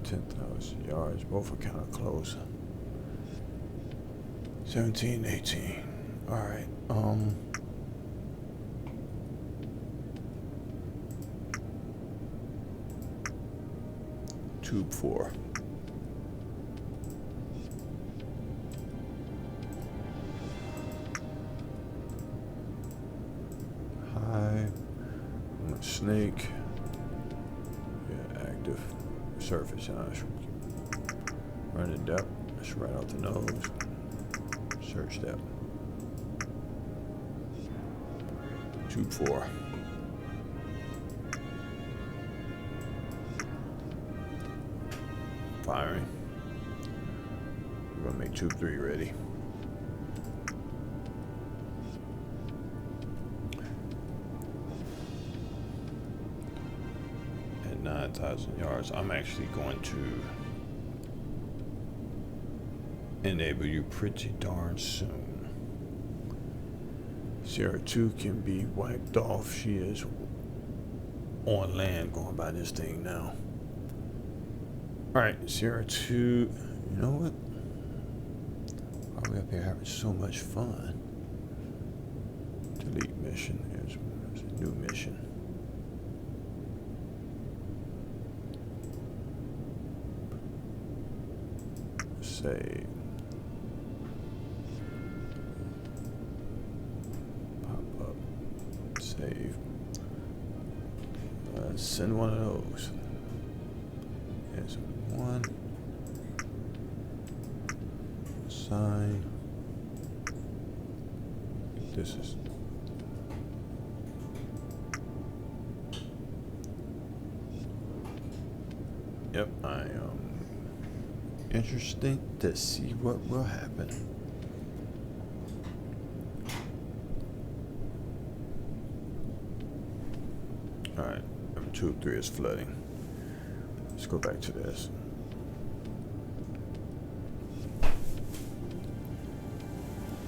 10,000 yards. Both are kind of close. 17, 18. All right. Tube 4. High. Snake. Yeah, active. Surface. Running depth. That's right out the nose. Search depth. Tube 4. Firing. We're gonna make tube 3 ready. At 9,000 yards, I'm actually going to enable you pretty darn soon. Sierra 2 can be wiped off. She is on land going by this thing now. Alright, Sierra 2, you know what? Why are we up here having so much fun? Delete mission. There's a new mission. Save. Pop up. Save. Send one of those. There's one. Sign. This is. Yep, I am interested to see what will happen. Alright, number 2 3 is flooding. Let's go back to this.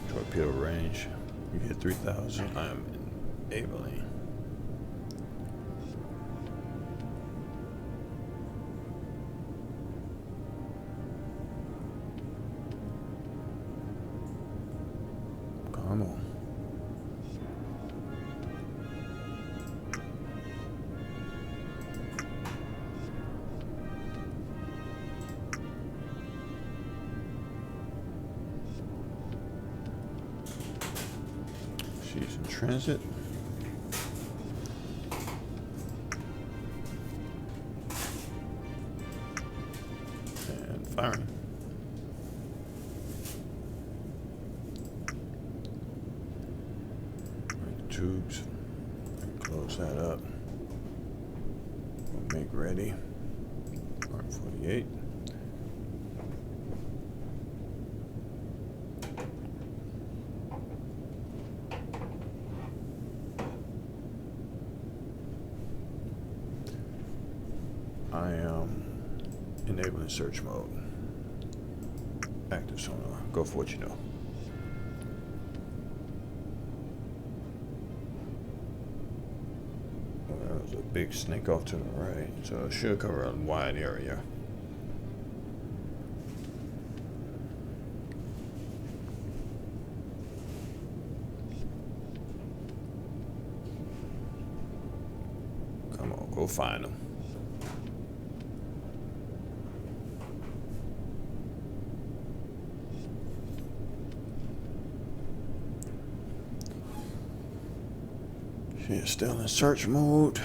Torpedo range. You hit 3,000. I am enabling. Come on. She's in transit. And firing. Right, tubes. And close that up. We'll make ready. Mark 48. I am enabling search mode. Active sonar. Go for what you know. Well, there's a big snake off to the right, so it should cover a wide area. Come on, go find them. She is still in search mode.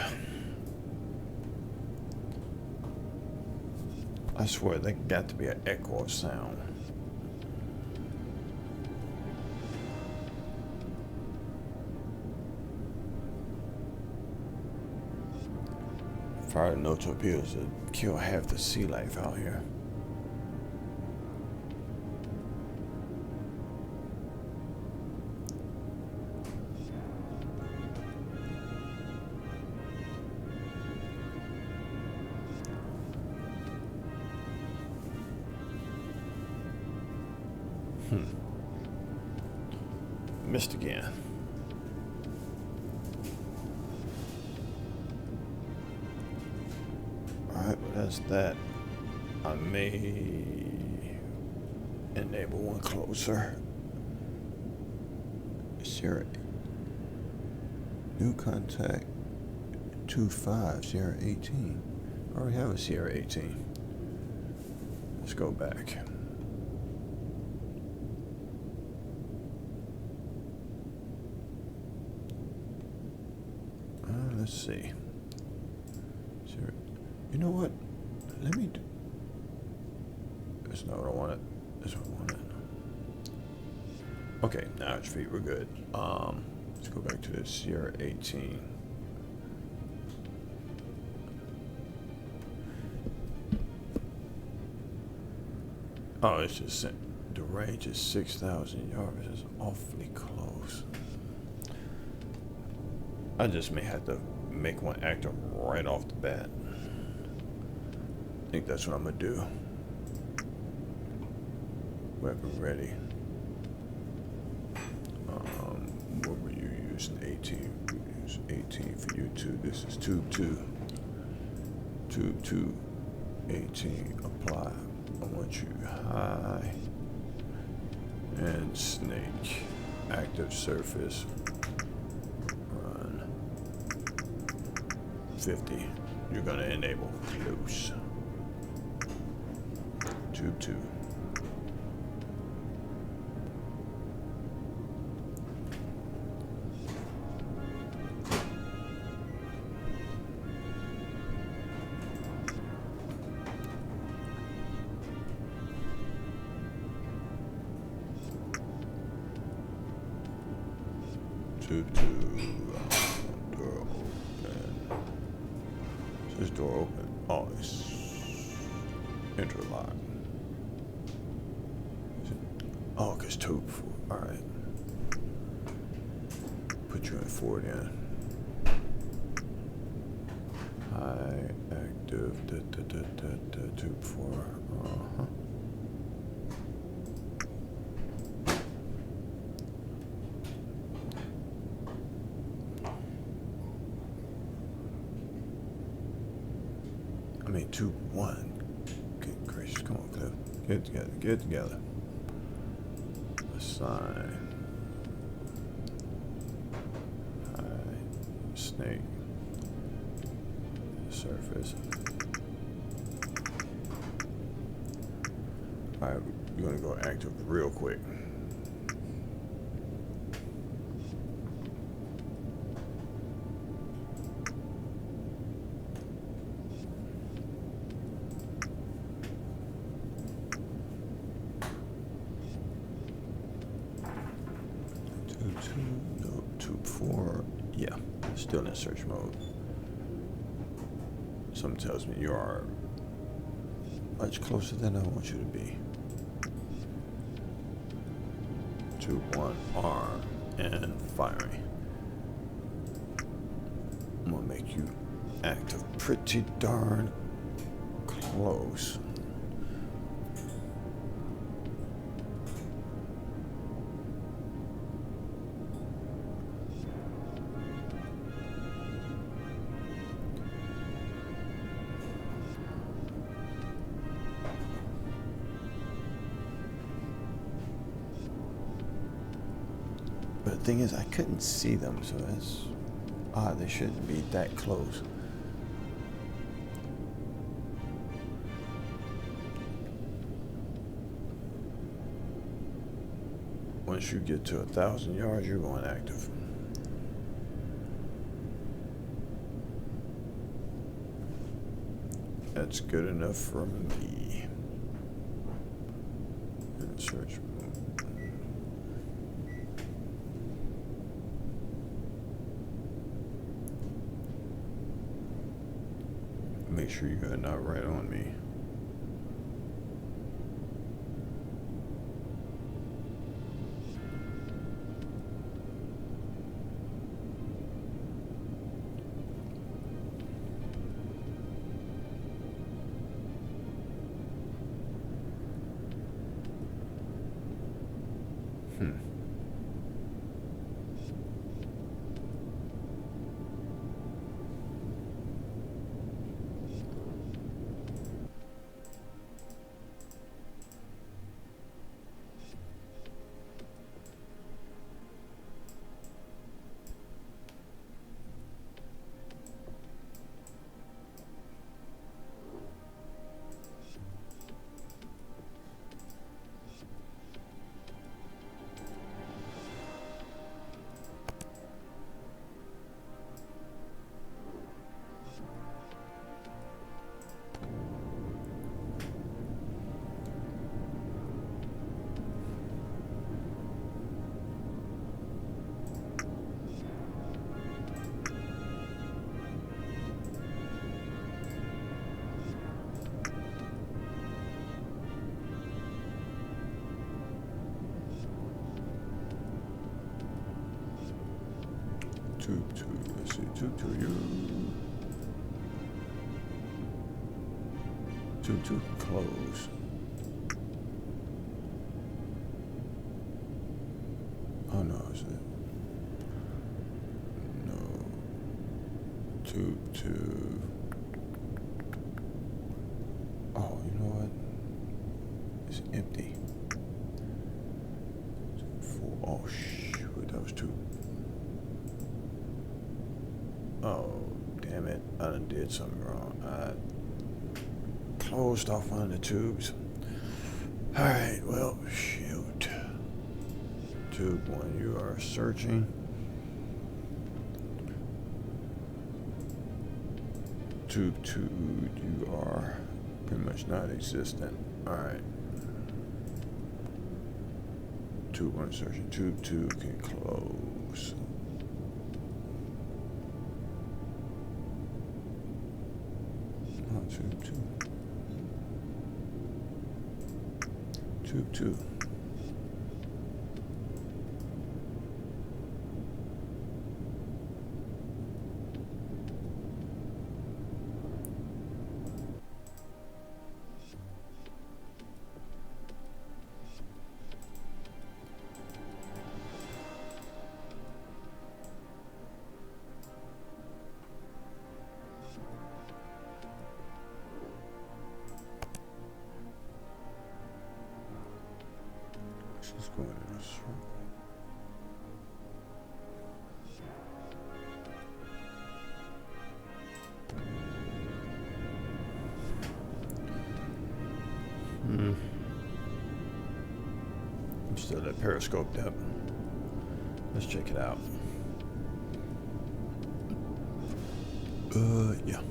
I swear, there got to be an echo of sound. Fired no torpedoes to kill half the sea life out here. Missed again. Alright, well that's that. I may enable one closer. Sierra. New contact 25, Sierra 18. I already have a Sierra 18. let's go back. Let's see. You know what? Let me do. That's not what I wanted. That's what I wanted. Okay, now it's feet. We're good. Let's go back to the Sierra 18. Oh, it's just the range is 6,000 yards. It's awfully close. I just may have to make one active right off the bat. I think that's what I'm gonna do. Weapon ready. What were you using? 18. We use 18 for you two. This is tube 2. Tube 2. 18. Apply. I want you high. And snake. Active surface. Run. 50. You're gonna enable close. Tube 2. Tube 2. Door open. Is this door open? Oh, it's interlock. Oh, because tube 4. Alright. Put you in 4 then. High active. Tube 4. Uh-huh. I mean, tube 1. Good gracious. Come on, Cliff. Get together. Get together. Assign. Snake. Surface. Alright, we're gonna go active real quick. No, tube 4. Yeah, still in search mode. Something tells me you are much closer than I want you to be. Tube 1, arm and firing. I'm gonna make you active pretty darn close. But the thing is, I couldn't see them, so that's odd. They shouldn't be that close. Once you get to 1,000 yards, you're going active. That's good enough for me. And search. Make sure you're not right on me. Tube 2. Let's see. Tube 2, you. Tube 2 can close. Oh no, is it? No. Tube 2. Oh, you know what? It's empty. Oh shoot, that was 2. Oh, damn it. I done did something wrong. I closed off one of the tubes. Alright, well, shoot. Tube 1, you are searching. Tube 2, you are pretty much non-existent. Alright. Tube 1 searching. Tube 2 can close. Oh, Tube 2. Tube 2. She's going in a circle. I'm still at periscope depth. Let's check it out. Yeah.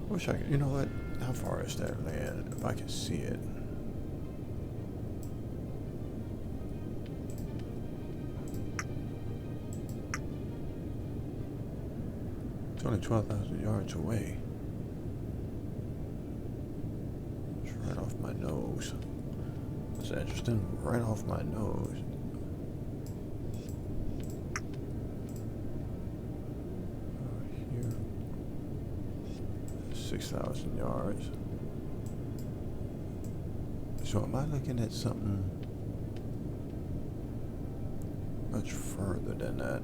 Wish I could, you know what? How far is that land? If I could see it. It's only 12,000 yards away. It's right off my nose. That's interesting. Right off my nose. 6,000 yards. So am I looking at something much further than that?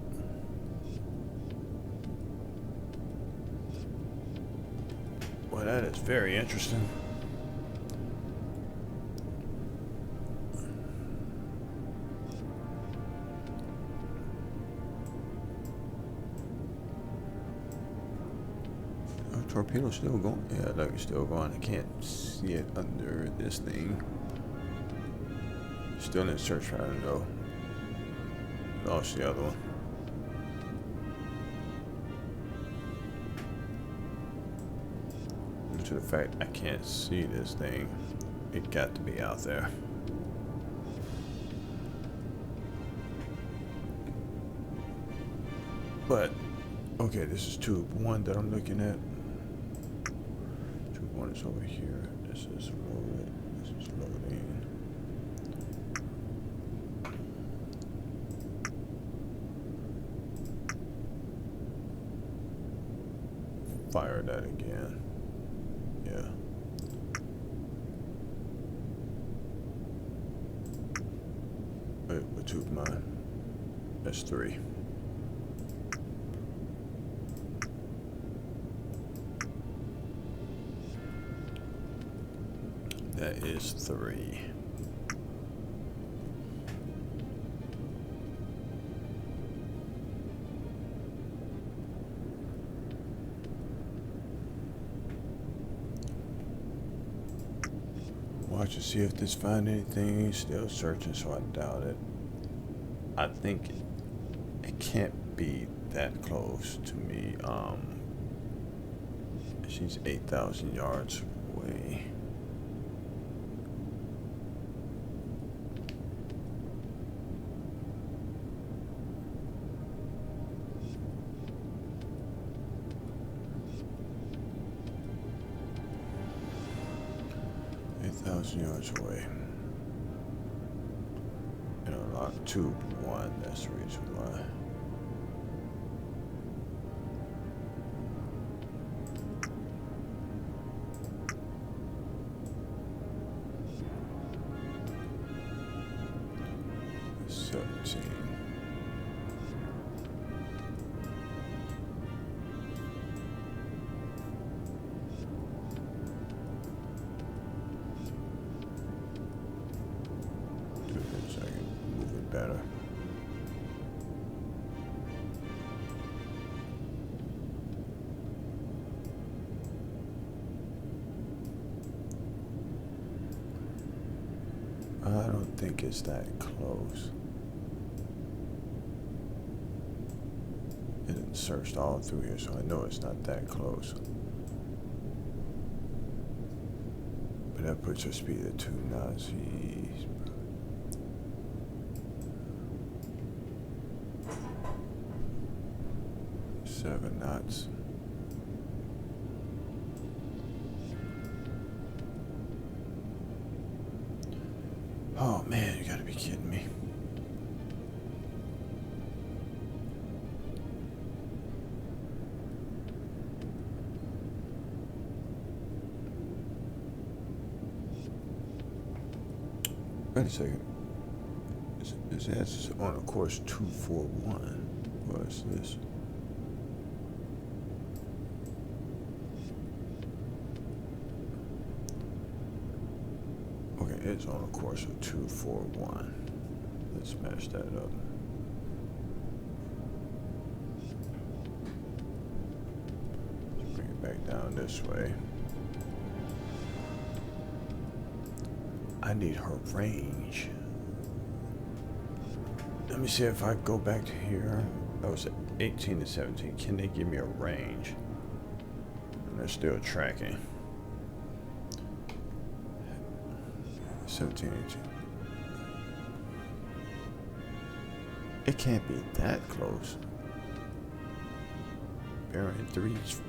Well, that is very interesting. Torpedo still going? Yeah, look, it's still going. I can't see it under this thing. Still in search pattern though. Lost the other one. Due to the fact I can't see this thing, it got to be out there. But okay, this is tube 1 that I'm looking at. Tube 1 is over here. This is loaded. This is loading. Fire that again. Yeah. Wait, what tube am I? That's 3. That is 3. watch to see if this find anything. Still searching, so I doubt it. I think it can't be that close to me. She's 8,000 yards away. Yards away. And unlock tube 1, that's the reason why. Better. I don't think it's that close. It didn't search all through here, so I know it's not that close. But that puts her speed at 2 knots. Jeez. 7 knots. Oh man, you gotta be kidding me. Wait a second. It says on a course 241. What is this? It's on a course of 241. Let's smash that up. Let's bring it back down this way. I need her range. Let me see if I go back to here. That was 18 to 17. Can they give me a range? And they're still tracking. 17, 18. It can't be that close. Bearing 3. It's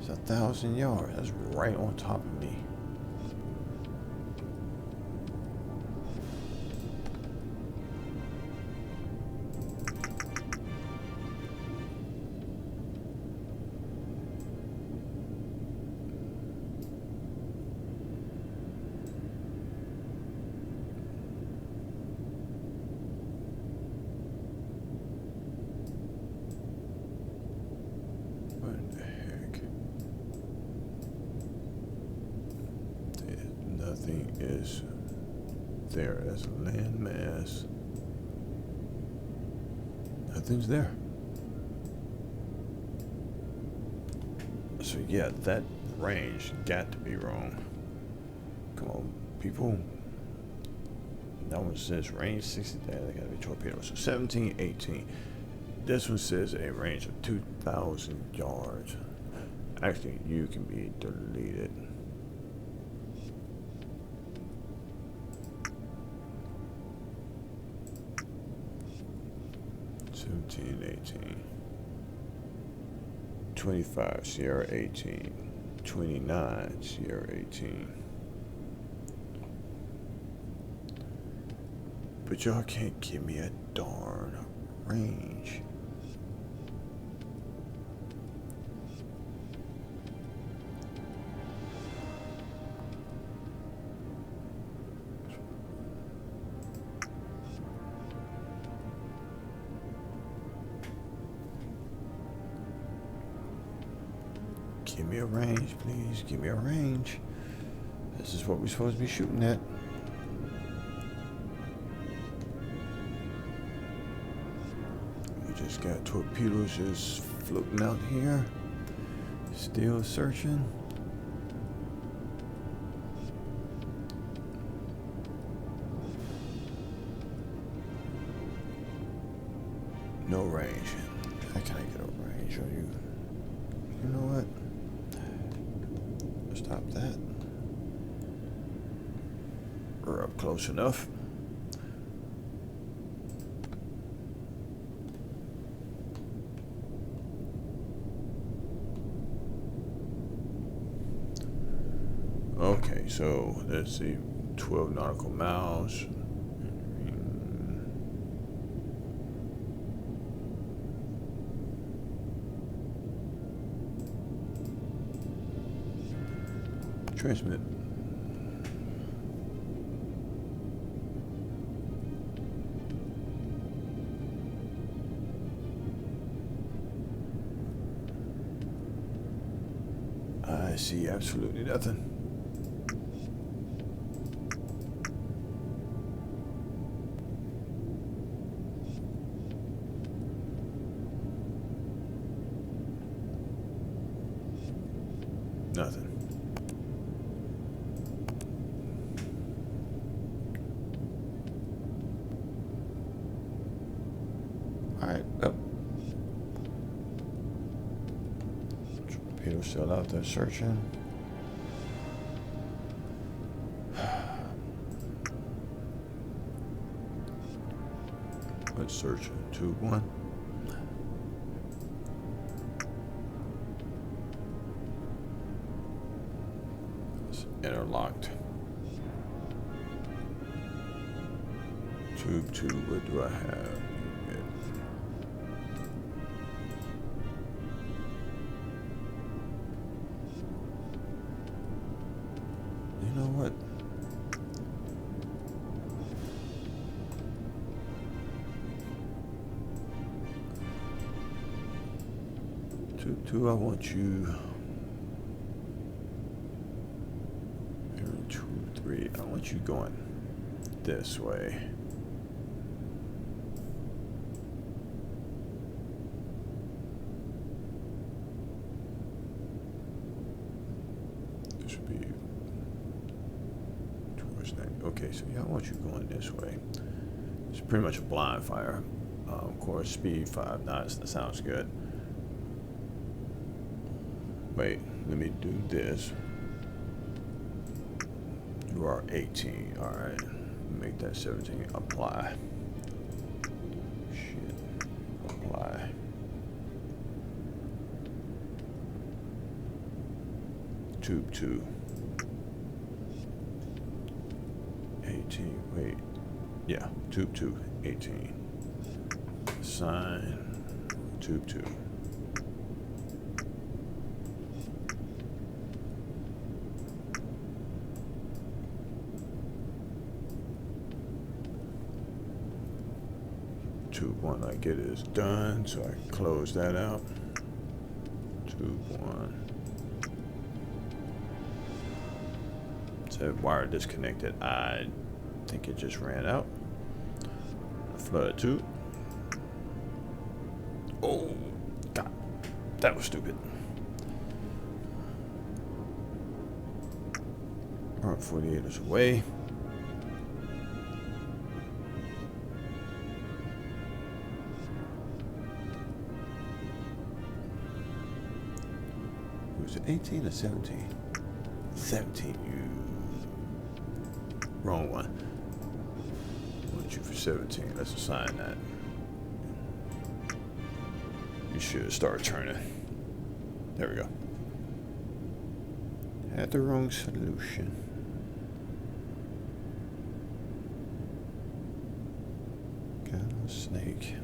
1,000 yards. That's right on top of me. Nothing is there. That's a landmass. Nothing's there. So yeah, that range got to be wrong. Come on, people. That one says range 60. They gotta be torpedoes. So 17, 18. This one says a range of 2,000 yards. Actually, you can be deleted. 17, 18, 25, Sierra 18, 29, Sierra 18. But y'all can't give me a darn range. Give me a range, please. Give me a range. This is what we're supposed to be shooting at. We just got torpedoes just floating out here. Still searching. No range. How can I get a range on you? You know what? Stop that. We're up close enough. Okay, so let's see. 12 nautical miles. Transmit. I see absolutely nothing. Nothing. Alright, up. Torpedo's still out there searching. Let's search 2-1. It's interlocked. Tube 2, what do I have? You know what? Tube 2, I want you. 2, 3, I want you going this way. This would be towards that. Okay, so yeah, I want you going this way. It's pretty much a blind fire. Of course, speed 5 knots. That sounds good. Wait, let me do this. You are 18. All right, make that 17. Apply. Shit. Apply. Tube 2. 18. Wait. Yeah. Tube 2. 18. Sign. Tube 2. Tube 1, I get it is done, so I close that out. Tube 1. Said wire disconnected. I think it just ran out. Flood 2. Oh, God. That was stupid. Alright, 48 is away. Was it 18 or 17? 17, you. Wrong one. I want you for 17. Let's assign that. You should start turning. There we go. Had the wrong solution. Got a snake.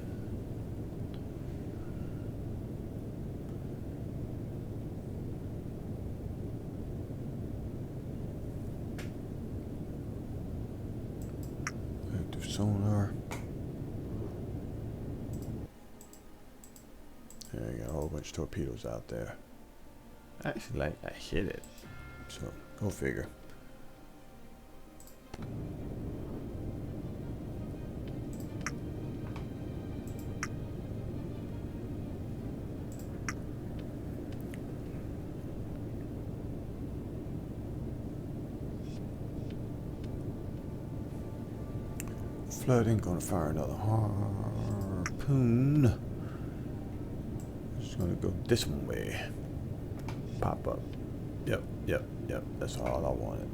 Sonar. Yeah, I got a whole bunch of torpedoes out there. Actually, like, I hit it. So, go figure. Flood ain't gonna fire another harpoon. harpoon. Just gonna go this one way. Pop up. Yep, yep, yep. That's all I wanted.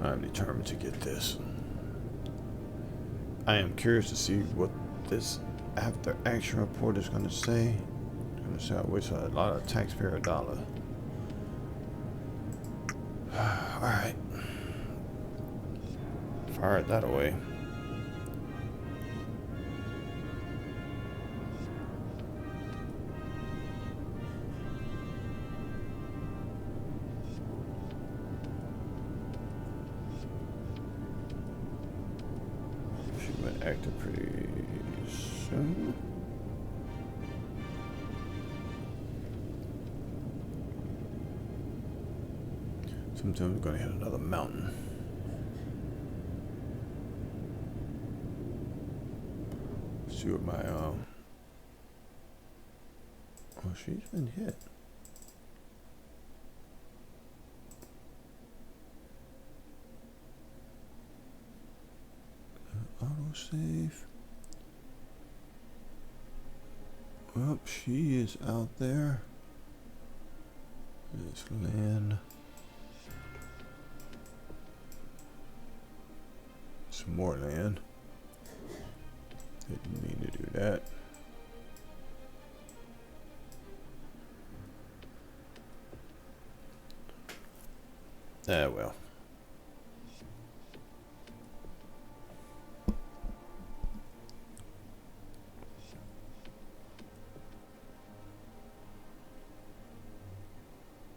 I'm determined to get this. I am curious to see what this after action report is going to say. It's going to say I waste a lot of taxpayer dollar. Alright. Fire that away. Active pretty soon. Sometime we're gonna hit another mountain. Let's see what my oh, she's been hit. Autosave. Well, she is out there. Let's land. Some more land. Didn't mean to do that. Ah, well.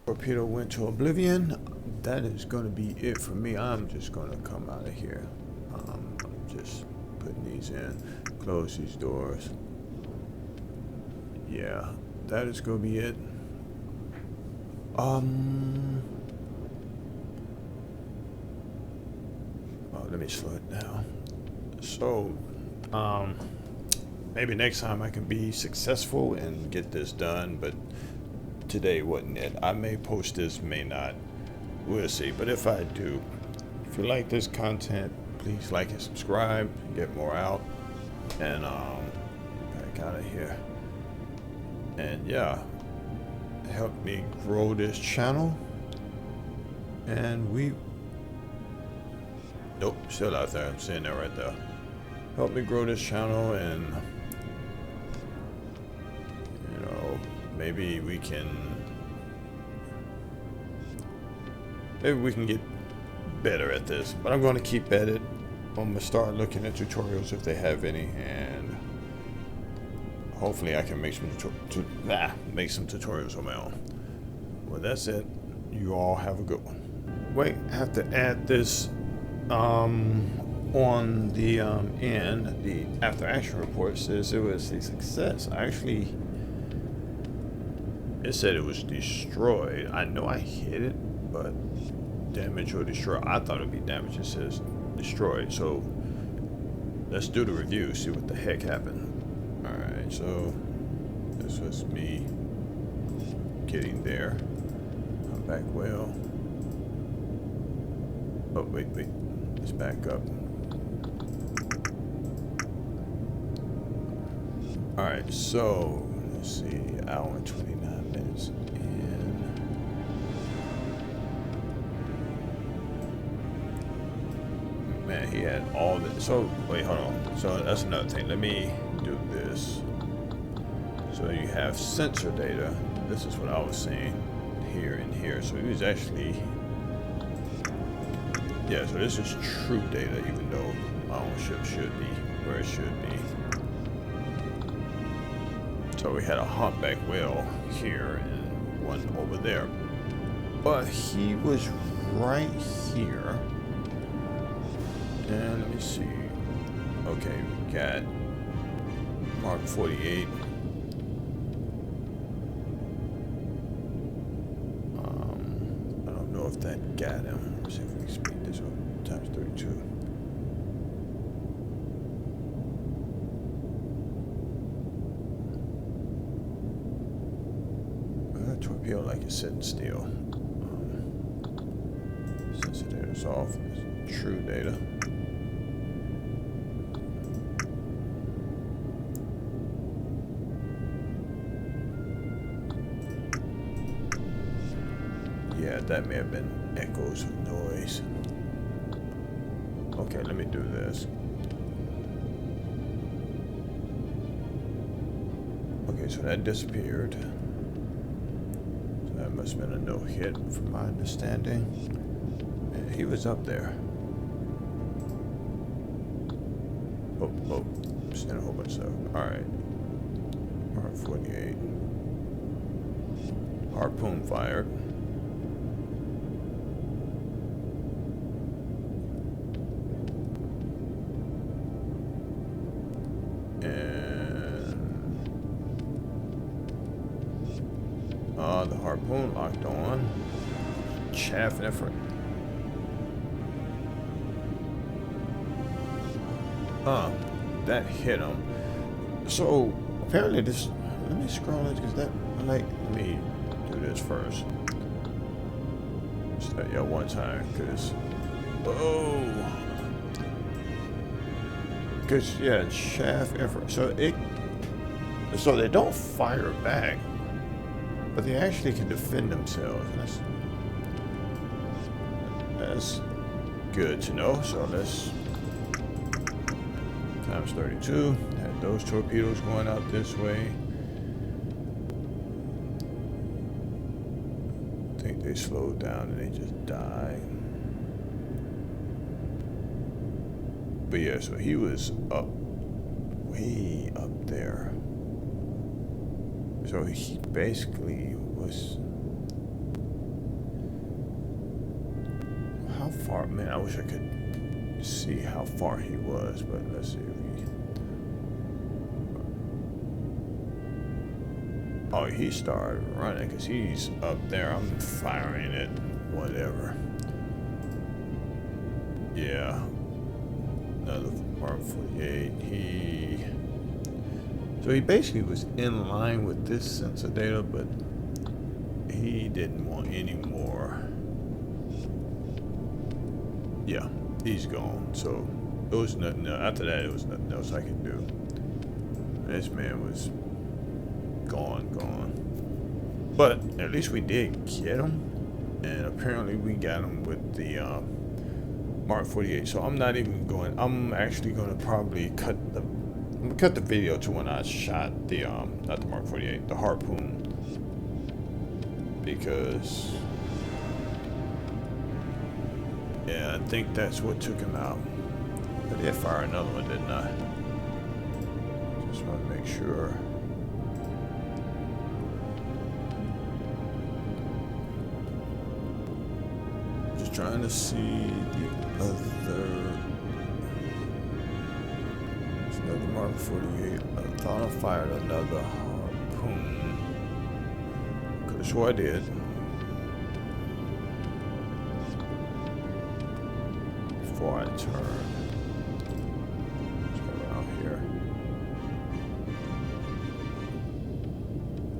Torpedo went to oblivion. That is going to be it for me. I'm just going to come out of here. I'm just putting these in. Close these doors. Yeah, that is going to be it. Oh, let me slow it down. So, maybe next time I can be successful and get this done, but today wasn't it. I may post this, may not. We'll see. But if I do, if you like this content, please like and subscribe. Get more out. And back out of here. And yeah, help me grow this channel. And we nope, still out there. I'm seeing that right there. Help me grow this channel, and you know, maybe we can get better at this. But I'm going to keep at it. I'm going to start looking at tutorials if they have any, and hopefully I can make some tutorials on my own. Well, that's it. You all have a good one. Wait, I have to add this on the end. The after action report says it was a success. Actually, it said it was destroyed. I know I hit it, but damage or destroy. I thought it'd be damage. It says destroyed. So let's do the review. See what the heck happened. All right. So this was me getting there. I'm back well. Oh wait. Let's back up. All right. So let's see. Hour and 29 minutes in. Man, he had all the. So wait, hold on. So that's another thing. Let me do this. So you have sensor data. This is what I was seeing here and here. So he was actually. Yeah, so this is true data, even though my own ship should be where it should be. So we had a humpback whale here and one over there. But he was right here. And let me see. Okay, we got Mark 48. I don't know if that got him. Let's see if we can speed this up times 32. like it's sitting still. Sensitive is off. It's true data. Yeah, that may have been echoes of noise. Okay, let me do this. Okay, so that disappeared. So that must have been a no-hit from my understanding. And he was up there. Oh, sent a whole bunch of stuff. Alright. Mark 48. Harpoon fired. The harpoon locked on. Chaff effort. That hit him. So apparently this. Let me scroll in because that. Like, let me do this first. Just that, yeah, one time, because. Oh. Because yeah, chaff effort. So it. So they don't fire back. But they actually can defend themselves. That's good to know. So let's times 32. Have those torpedoes going out this way. I think they slowed down and they just died. But yeah, so he was up, way up there. So he basically was. How far? Man, I wish I could see how far he was, but let's see if he. Oh, he started running because he's up there. I'm firing it, whatever. Yeah. Another Mark 48. So he basically was in line with this sensor data, but he didn't want any more. Yeah, he's gone. So it was nothing. After that, it was nothing else I could do. This man was gone. But at least we did get him, and apparently we got him with the Mark 48. So I'm not even going. I'm actually going to probably cut the video to when I shot the not the Mark 48, the harpoon, because yeah, I think that's what took him out. I did fire another one, didn't I? Just want to make sure. Just trying to see the other. Another Mark 48. I thought I fired another harpoon. Could have swore I did. Before I turn. Let's go around here.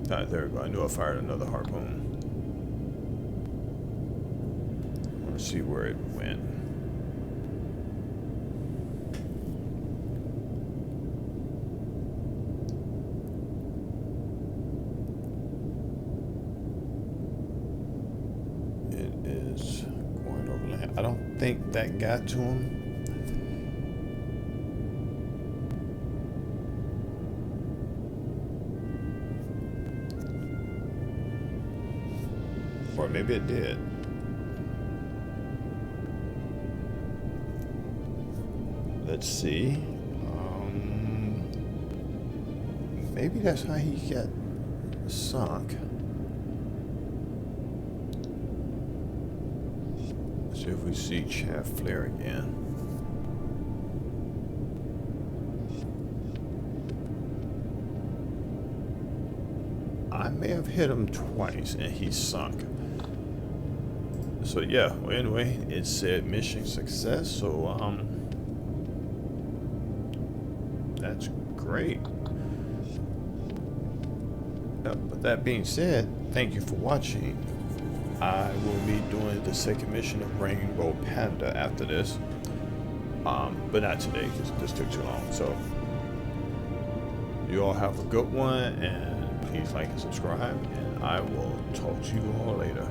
Alright, there we go. I knew I fired another harpoon. I want to see where it went. I don't think that got to him. Or maybe it did. Let's see. Maybe that's how he got sunk. See if we see chaff flare again. I may have hit him twice and he sunk. So yeah, well anyway, it said mission success, so that's great. With that being said, thank you for watching. I will be doing the second mission of Rainbow Panda after this. But not today because this took too long. So you all have a good one, and please like and subscribe, and I will talk to you all later.